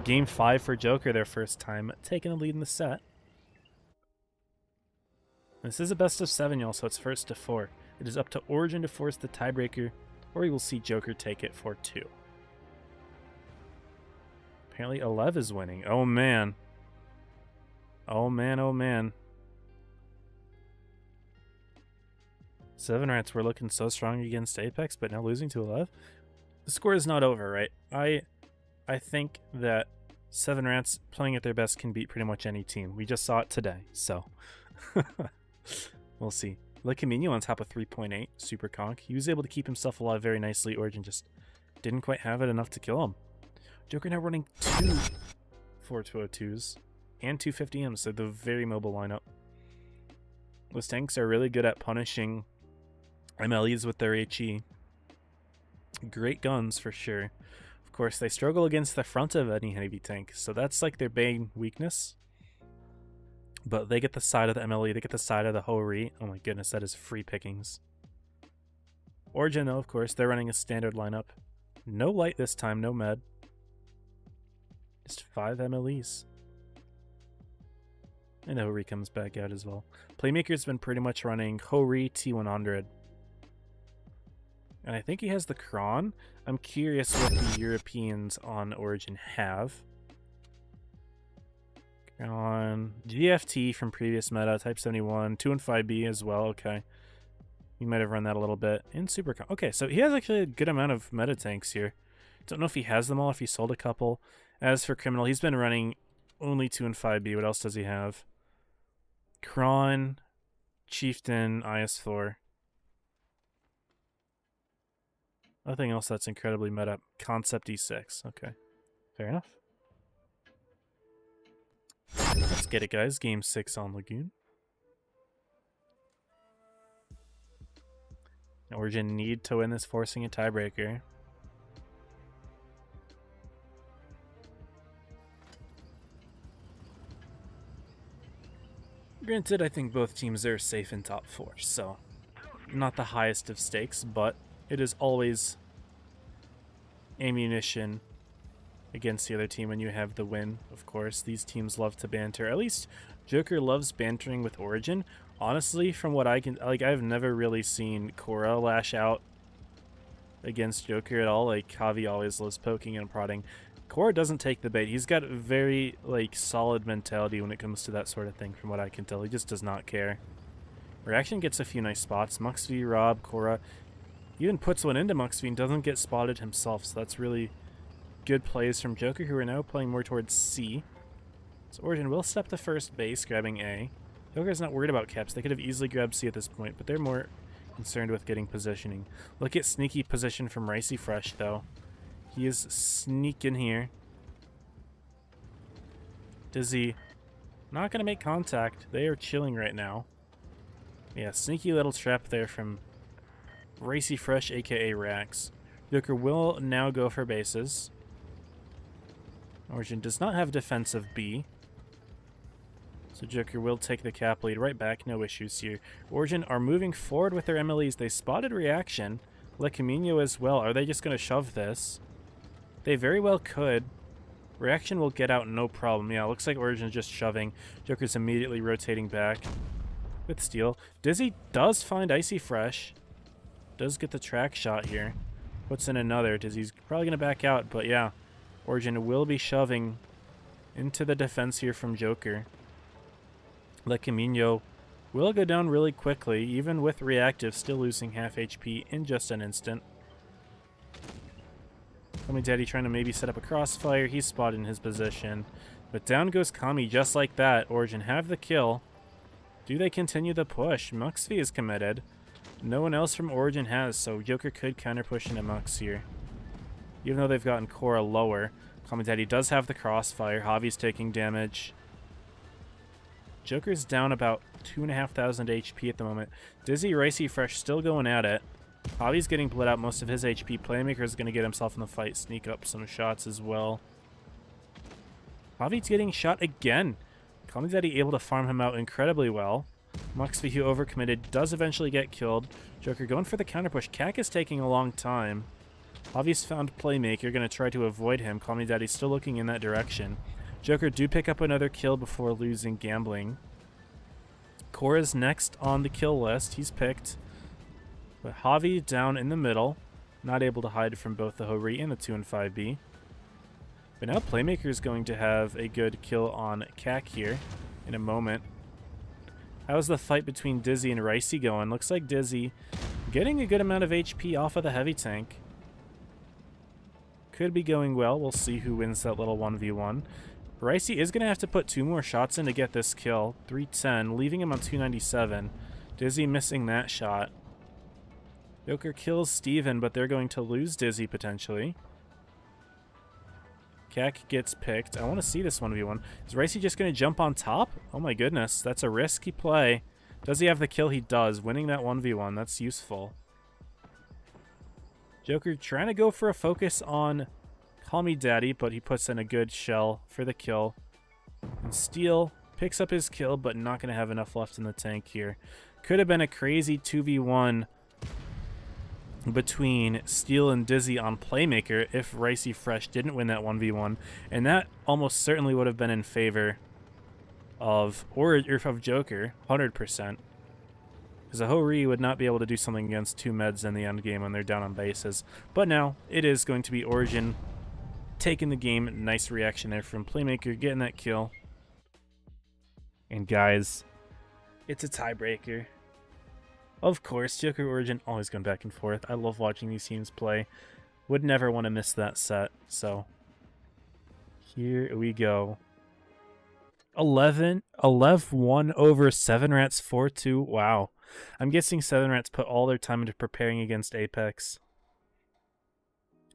game 5 for Joker, their first time taking the lead in the set. This is a best of 7, y'all, so it's first to 4. It is up to Origin to force the tiebreaker, or you will see Joker take it for 2. Apparently Elev is winning. Oh, man. Oh, man. 7 Rats were looking so strong against Apex, but now losing to Elev. The score is not over, right? I think that 7 Rats playing at their best can beat pretty much any team. We just saw it today, so we'll see. Camino on top of 3.8, super conk. He was able to keep himself alive very nicely. Origin just didn't quite have it enough to kill him. Joker now running 2 4-202s and 2 50Ms, so the very mobile lineup. Those tanks are really good at punishing MLEs with their HE. Great guns for sure. Of course, they struggle against the front of any heavy tank, so that's like their main weakness. But they get the side of the MLE, they get the side of the Ho-Ri. Oh my goodness, that is free pickings. Origin, though, of course, they're running a standard lineup. No light this time, no med. Just 5 MLEs. And Ho-Ri comes back out as well. Playmaker's been pretty much running Ho-Ri T100. And I think he has the Kron. I'm curious what the Europeans on Origin have. On GFT from previous meta, Type 71, 2 and 5B as well. Okay. You might have run that a little bit. In Super. Okay, so he has actually a good amount of meta tanks here. Don't know if he has them all, if he sold a couple. As for Criminal, he's been running only 2 and 5B. What else does he have? Kron, Chieftain, IS4. Nothing else that's incredibly meta. Concept E6. Okay. Fair enough. Let's get it, guys. Game 6 on Lagoon. Origin need to win this, forcing a tiebreaker. Granted, I think both teams are safe in top 4, so not the highest of stakes, but it is always ammunition against the other team when you have the win, of course. These teams love to banter. At least Joker loves bantering with Origin. Honestly, from what I can... Like, I've never really seen Korra lash out against Joker at all. Like, Javi always loves poking and prodding. Korra doesn't take the bait. He's got a very, like, solid mentality when it comes to that sort of thing, from what I can tell. He just does not care. Reaction gets a few nice spots. Muxv, Rob, Korra even puts one into Muxv and doesn't get spotted himself, so that's really good plays from Joker, who are now playing more towards C. So Origin will step to first base, grabbing A. Joker's not worried about caps. They could have easily grabbed C at this point, but they're more concerned with getting positioning. Look at sneaky position from Ricey Fresh, though. He is sneaking here. Dizzy not going to make contact. They are chilling right now. Yeah, sneaky little trap there from Ricey Fresh, aka Rax. Joker will now go for bases. Origin does not have defensive B. So Joker will take the cap lead right back, no issues here. Origin are moving forward with their MLEs. They spotted Reaction. Le Camino as well. Are they just going to shove this? They very well could. Reaction will get out no problem. Yeah, looks like Origin's just shoving. Joker's immediately rotating back with Steel. Dizzy does find Icy Fresh. Does get the track shot here. Puts in another. Dizzy's probably going to back out, but yeah. Origin will be shoving into the defense here from Joker. Le Camino will go down really quickly, even with reactive still losing half HP in just an instant. Kami Daddy trying to maybe set up a crossfire. He's spotted in his position. But down goes Kami just like that. Origin have the kill. Do they continue the push? Muxv is committed. No one else from Origin has, so Joker could counter push into Mux here. Even though they've gotten Korra lower. Kami Daddy does have the crossfire. Javi's taking damage. Joker's down about 2,500 HP at the moment. Dizzy, Ricey Fresh still going at it. Javi's getting bled out most of his HP. Playmaker is going to get himself in the fight, sneak up some shots as well. Javi's getting shot again. Kami Daddy able to farm him out incredibly well. Muxv, who overcommitted, does eventually get killed. Joker going for the counter push. Kak is taking a long time. Javi's found Playmaker, going to try to avoid him. Kami Daddy's still looking in that direction. Joker do pick up another kill before losing Gambling. Korra's next on the kill list. He's picked. But Javi down in the middle. Not able to hide from both the Hori and the 2 and 5B. But now Playmaker is going to have a good kill on Kak here in a moment. How's the fight between Dizzy and Ricey going? Looks like Dizzy getting a good amount of HP off of the heavy tank. Could be going well. We'll see who wins that little 1v1. Ricey is going to have to put 2 more shots in to get this kill. 310, leaving him on 297. Dizzy missing that shot. Joker kills Steven, but they're going to lose Dizzy potentially. Kak gets picked. I want to see this 1v1. Is Ricey just going to jump on top? Oh my goodness, that's a risky play. Does he have the kill? He does. Winning that 1v1, that's useful. Joker trying to go for a focus on Call Me Daddy, but he puts in a good shell for the kill. And Steel picks up his kill, but not going to have enough left in the tank here. Could have been a crazy 2v1 between Steel and Dizzy on Playmaker if Ricey Fresh didn't win that 1v1. And that almost certainly would have been in favor of Joker, 100%. Because a Hori would not be able to do something against 2 meds in the end game when they're down on bases. But now, it is going to be Origin taking the game. Nice reaction there from Playmaker, getting that kill. And guys, it's a tiebreaker. Of course, Joker Origin always going back and forth. I love watching these teams play. Would never want to miss that set. So here we go. 11-1 over 7 Rats 4-2. Wow. I'm guessing 7 Rats put all their time into preparing against Apex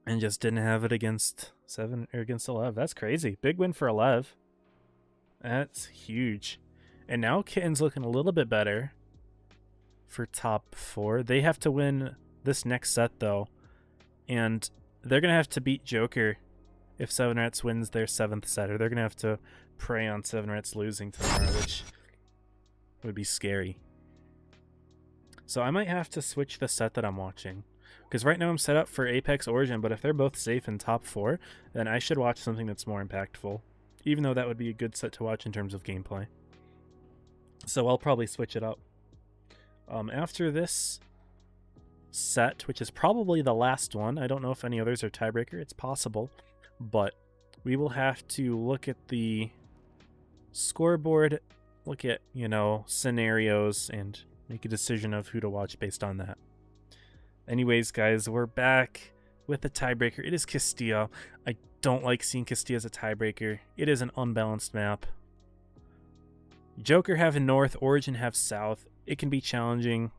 and just didn't have it against 7 or against 11. That's crazy. Big win for 11. That's huge. And now Kitten's looking a little bit better for top 4. They have to win this next set though, and they're gonna have to beat Joker if 7 Rats wins their 7th set, or they're gonna have to prey on 7 Rats losing tomorrow, which would be scary. So I might have to switch the set that I'm watching, because right now I'm set up for Apex Origin, but if they're both safe in top 4, then I should watch something that's more impactful, even though that would be a good set to watch in terms of gameplay. So I'll probably switch it up. After this set, which is probably the last one, I don't know if any others are tiebreaker, it's possible, but we will have to look at the scoreboard, look at, you know, scenarios, and make a decision of who to watch based on that. Anyways, guys, we're back with the tiebreaker. It is Castilla. I don't like seeing Castilla as a tiebreaker. It is an unbalanced map. Joker have north, Origin have south. It can be challenging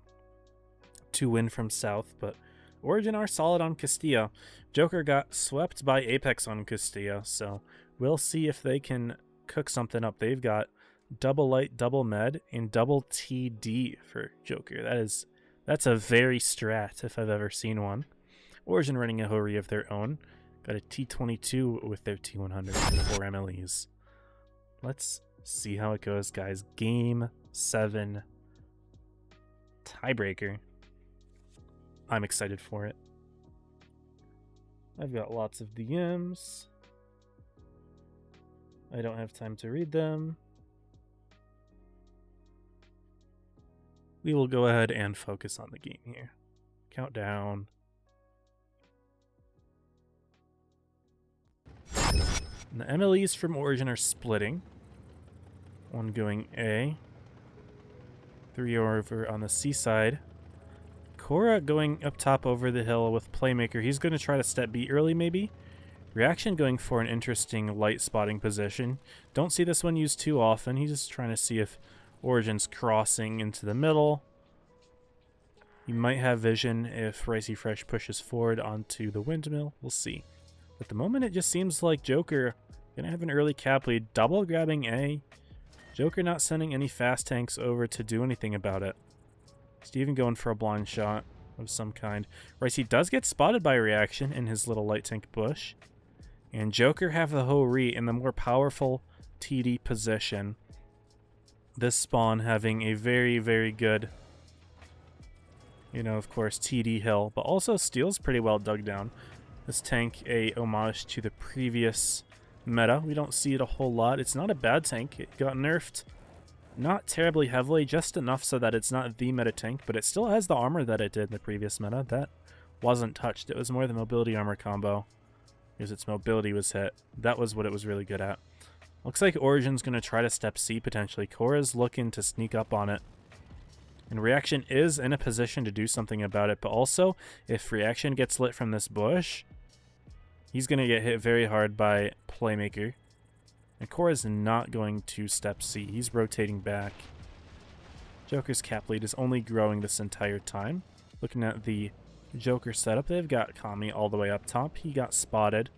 to win from south, but Origin are solid on Castilla. Joker got swept by Apex on Castilla, so we'll see if they can cook something up. They've got double light, double med, and double TD for Joker. That's a very strat if I've ever seen one. Origin running a Hori of their own. Got a T22 with their T100 and 4 MLEs. Let's see how it goes, guys. Game 7 tiebreaker. I'm excited for it. I've got lots of DMs. I don't have time to read them. We will go ahead and focus on the game here. Countdown. And the MLEs from Origin are splitting. One going A. 3 over on the C side. Cora going up top over the hill with Playmaker. He's going to try to step B early maybe. Reaction going for an interesting light spotting position. Don't see this one used too often. He's just trying to see if Origin's crossing into the middle. He might have vision if Ricey Fresh pushes forward onto the windmill. We'll see. At the moment, it just seems like Joker going to have an early cap lead. Double grabbing A. Joker not sending any fast tanks over to do anything about it. Steven going for a blind shot of some kind. Ricey does get spotted by Reaction in his little light tank bush. And Joker have the Ho-Ri in the more powerful TD position. This spawn having a very, very good, you know, of course, TD hill, but also Steel's pretty well dug down. This tank a homage to the previous meta. We don't see it a whole lot. It's not a bad tank. It got nerfed not terribly heavily, just enough so that it's not the meta tank, but it still has the armor that it did in the previous meta. That wasn't touched. It was more the mobility armor combo, because its mobility was hit. That was what it was really good at. Looks like Origin's going to try to step C potentially. Cora's looking to sneak up on it. And Reaction is in a position to do something about it, but also, if Reaction gets lit from this bush, he's going to get hit very hard by Playmaker. And Cora's not going to step C. He's rotating back. Joker's cap lead is only growing this entire time. Looking at the Joker setup, they've got Kami all the way up top. He got spotted.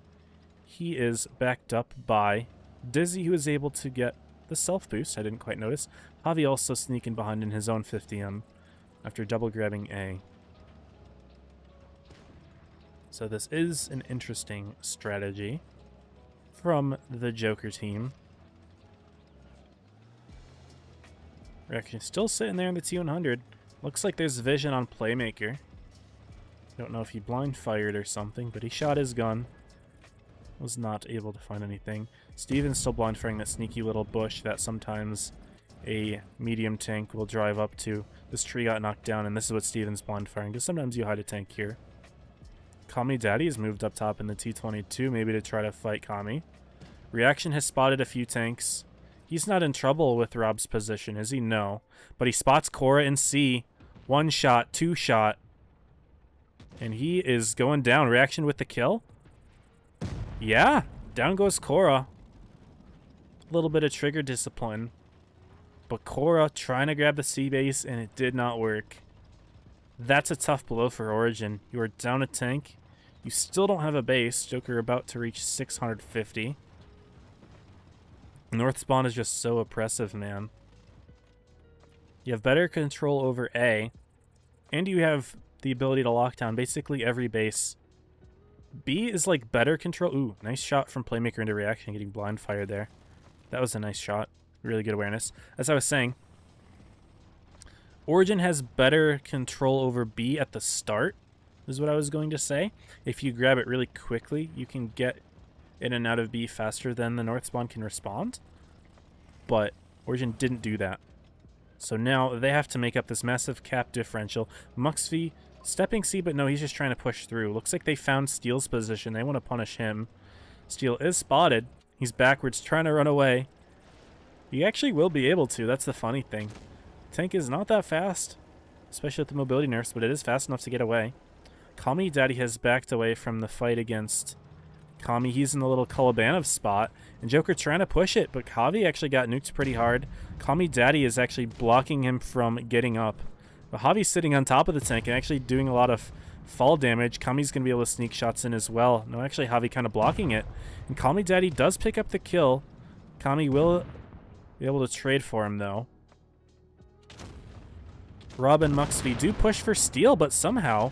He is backed up by Dizzy, who is able to get the self boost. I didn't quite notice. Javi also sneaking behind in his own 50M after double grabbing A. So this is an interesting strategy from the Joker team. Reaction still sitting there in the T100. Looks like there's vision on Playmaker. Don't know if he blind fired or something, but he shot his gun. Was not able to find anything. Steven's still blind firing that sneaky little bush that sometimes a medium tank will drive up to. This tree got knocked down, and this is what Steven's blind firing, because sometimes you hide a tank here. Kami Daddy has moved up top in the T22, maybe to try to fight Kami. Reaction has spotted a few tanks He's not in trouble with Rob's position, is he? No. But he spots Korra in C. 1 shot, 2 shot. And he is going down. Reaction with the kill? Yeah. Down goes Korra. A little bit of trigger discipline. But Korra trying to grab the C base, and it did not work. That's a tough blow for Origin. You are down a tank. You still don't have a base. Joker about to reach 650. North spawn is just so oppressive, man. You have better control over A, and you have the ability to lock down basically every base. B is like better control. Ooh, nice shot from Playmaker into reaction, getting blind fired there. That was a nice shot. Really good awareness. As I was saying, Origin has better control over B at the start, is what I was going to say. If you grab it really quickly, you can get in and out of B faster than the North spawn can respond. But Origin didn't do that. So now they have to make up this massive cap differential. Muxvi stepping C, but no, he's just trying to push through. Looks like they found Steel's position. They want to punish him. Steel is spotted. He's backwards, trying to run away. He actually will be able to. That's the funny thing. Tank is not that fast, especially with the mobility nerfs, but it is fast enough to get away. Kami Daddy has backed away from the fight against Kami. He's in the little Calabanov spot, and Joker trying to push it, but Kavi actually got nuked pretty hard. Kami Daddy is actually blocking him from getting up. But Javi's sitting on top of the tank and actually doing a lot of fall damage. Kami's going to be able to sneak shots in as well. No, actually Javi kind of blocking it. And Kami Daddy does pick up the kill. Kami will be able to trade for him, though. Rob and Muxvi do push for Steel, but somehow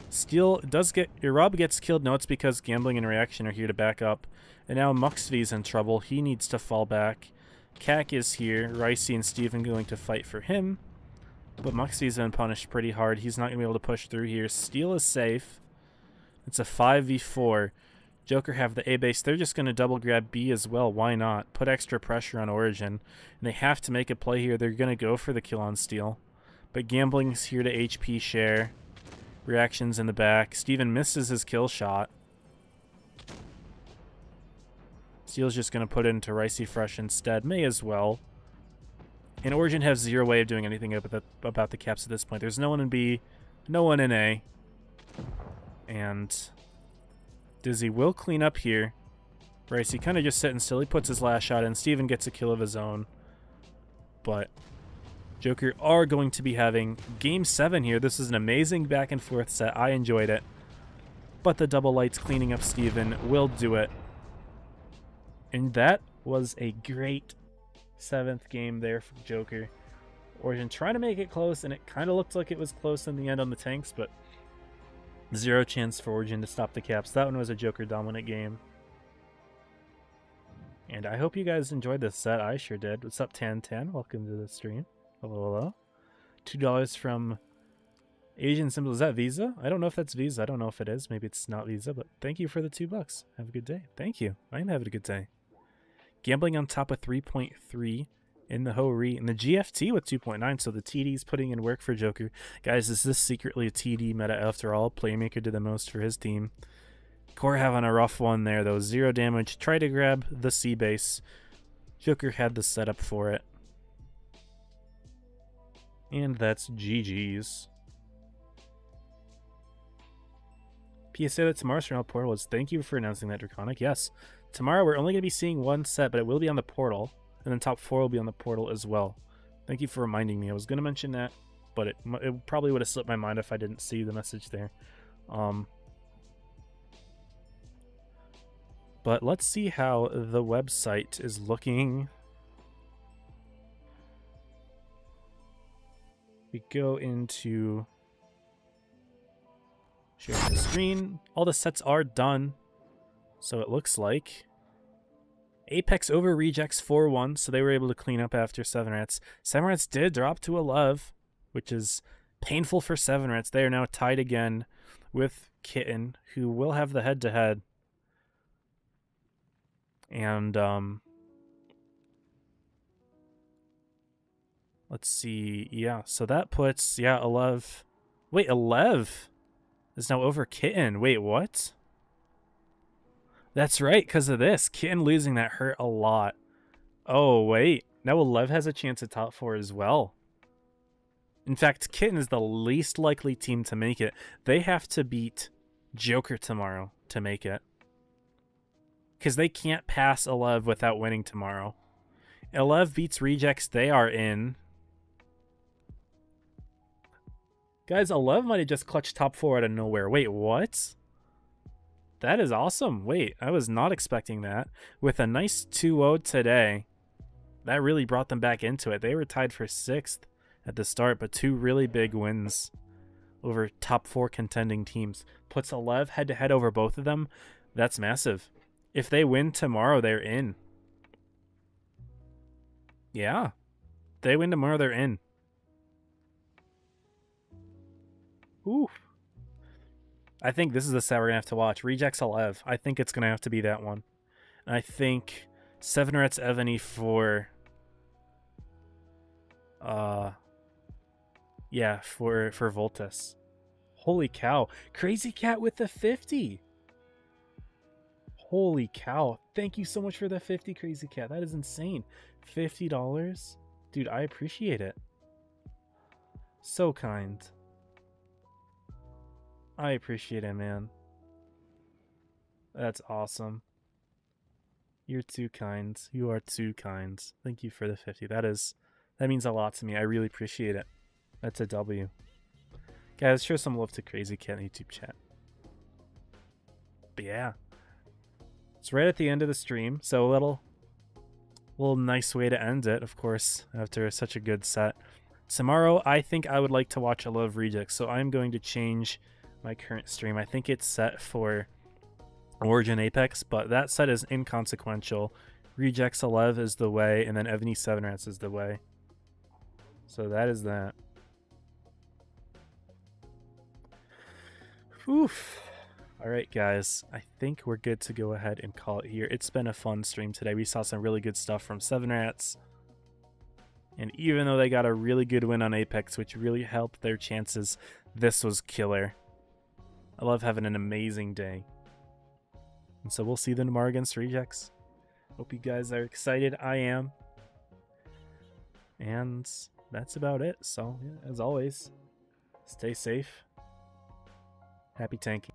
Steel does get... Rob gets killed. No, it's because Gambling and Reaction are here to back up. And now Muxvi's in trouble. He needs to fall back. Kak is here. Ricey and Steven going to fight for him. But Muxvi's been punished pretty hard. He's not going to be able to push through here. Steel is safe. It's a 5v4. Joker have the A base. They're just going to double grab B as well. Why not? Put extra pressure on Origin. And they have to make a play here. They're going to go for the kill on Steel. But Gambling's here to HP share. Reactions in the back. Steven misses his kill shot. Steel's just going to put it into Ricey Fresh instead. May as well. And Origin has zero way of doing anything about the caps at this point. There's no one in B, no one in A. And Dizzy will clean up here. Ricey kind of just sitting still. He puts his last shot in. Steven gets a kill of his own. But Joker are going to be having Game 7 here. This is an amazing back and forth set. I enjoyed it. But the double lights cleaning up Steven will do it. And that was a great 7th game there for Joker. Origin trying to make it close, and it kind of looked like it was close in the end on the tanks, but zero chance for Origin to stop the caps. That one was a Joker dominant game. And I hope you guys enjoyed this set. I sure did. What's up, Tan10? Welcome to the stream. Hello, hello. $2 from Asian Symbol. Is that Visa? I don't know if that's Visa. I don't know if it is. Maybe it's not Visa, but thank you for the $2. Have a good day. Thank you. I'm having a good day. Gambling on top of 3.3 in the Ho-Re. And the GFT with 2.9, so the TD's putting in work for Joker. Guys, is this secretly a TD meta after all? Playmaker did the most for his team. Core having a rough one there, though. 0 damage. Try to grab the C base. Joker had the setup for it. And that's GG's. PSA that tomorrow's Realm Portal is thank you for announcing that, Draconic. Yes. Tomorrow we're only going to be seeing one set, but it will be on the portal. And then top 4 will be on the portal as well. Thank you for reminding me. I was going to mention that, but it probably would have slipped my mind if I didn't see the message there. But let's see how the website is looking. We go into share the screen. All the sets are done. So it looks like Apex over Rejects 4-1, so they were able to clean up after 7 Rats. 7 Rats did drop to a love, which is painful for 7 Rats. They are now tied again with Kitten, who will have the head-to-head. And, let's see. Yeah, so that puts, yeah, Alev. Wait, Alev is now over Kitten. Wait, what? That's right, because of this. Kitten losing that hurt a lot. Oh, wait. Now Lev has a chance at top 4 as well. In fact, Kitten is the least likely team to make it. They have to beat Joker tomorrow to make it. Because they can't pass Elev without winning tomorrow. Elev beats Rejects, they are in. Guys, Elev might have just clutched top 4 out of nowhere. Wait, what? That is awesome. Wait, I was not expecting that. With a nice 2-0 today, that really brought them back into it. They were tied for 6th at the start, but 2 really big wins over top 4 contending teams. Puts Elev head-to-head over both of them. That's massive. If they win tomorrow, they're in. Yeah. They win tomorrow, they're in. Ooh. I think this is the set we're going to have to watch. Rejects Elev. I think it's going to have to be that one. And I think 7 Rats Evany for... yeah, for Voltus. Holy cow. Crazy Cat with the 50. Holy cow. Thank you so much for the 50, Crazy Cat. That is insane. $50? Dude, I appreciate it. So kind. I appreciate it, man. That's awesome. You're too kind. You are too kind. Thank you for the 50. That means a lot to me. I really appreciate it. That's a W. Guys, show some love to Crazy Cat in YouTube chat. But yeah. It's right at the end of the stream, so a little nice way to end it, of course, after such a good set. Tomorrow, I think I would like to watch a Love Rejects, so I'm going to change my current stream. I think it's set for Origin Apex, but that set is inconsequential. Rejects 11 is the way, and then Evany 7 Rats is the way. So that is that. Oof. Alright guys, I think we're good to go ahead and call it here. It's been a fun stream today. We saw some really good stuff from 7 Rats. And even though they got a really good win on Apex, which really helped their chances, this was killer. I love having an amazing day. And so we'll see them tomorrow against Rejects. Hope you guys are excited. I am. And that's about it. So, yeah, as always, stay safe. Happy tanking.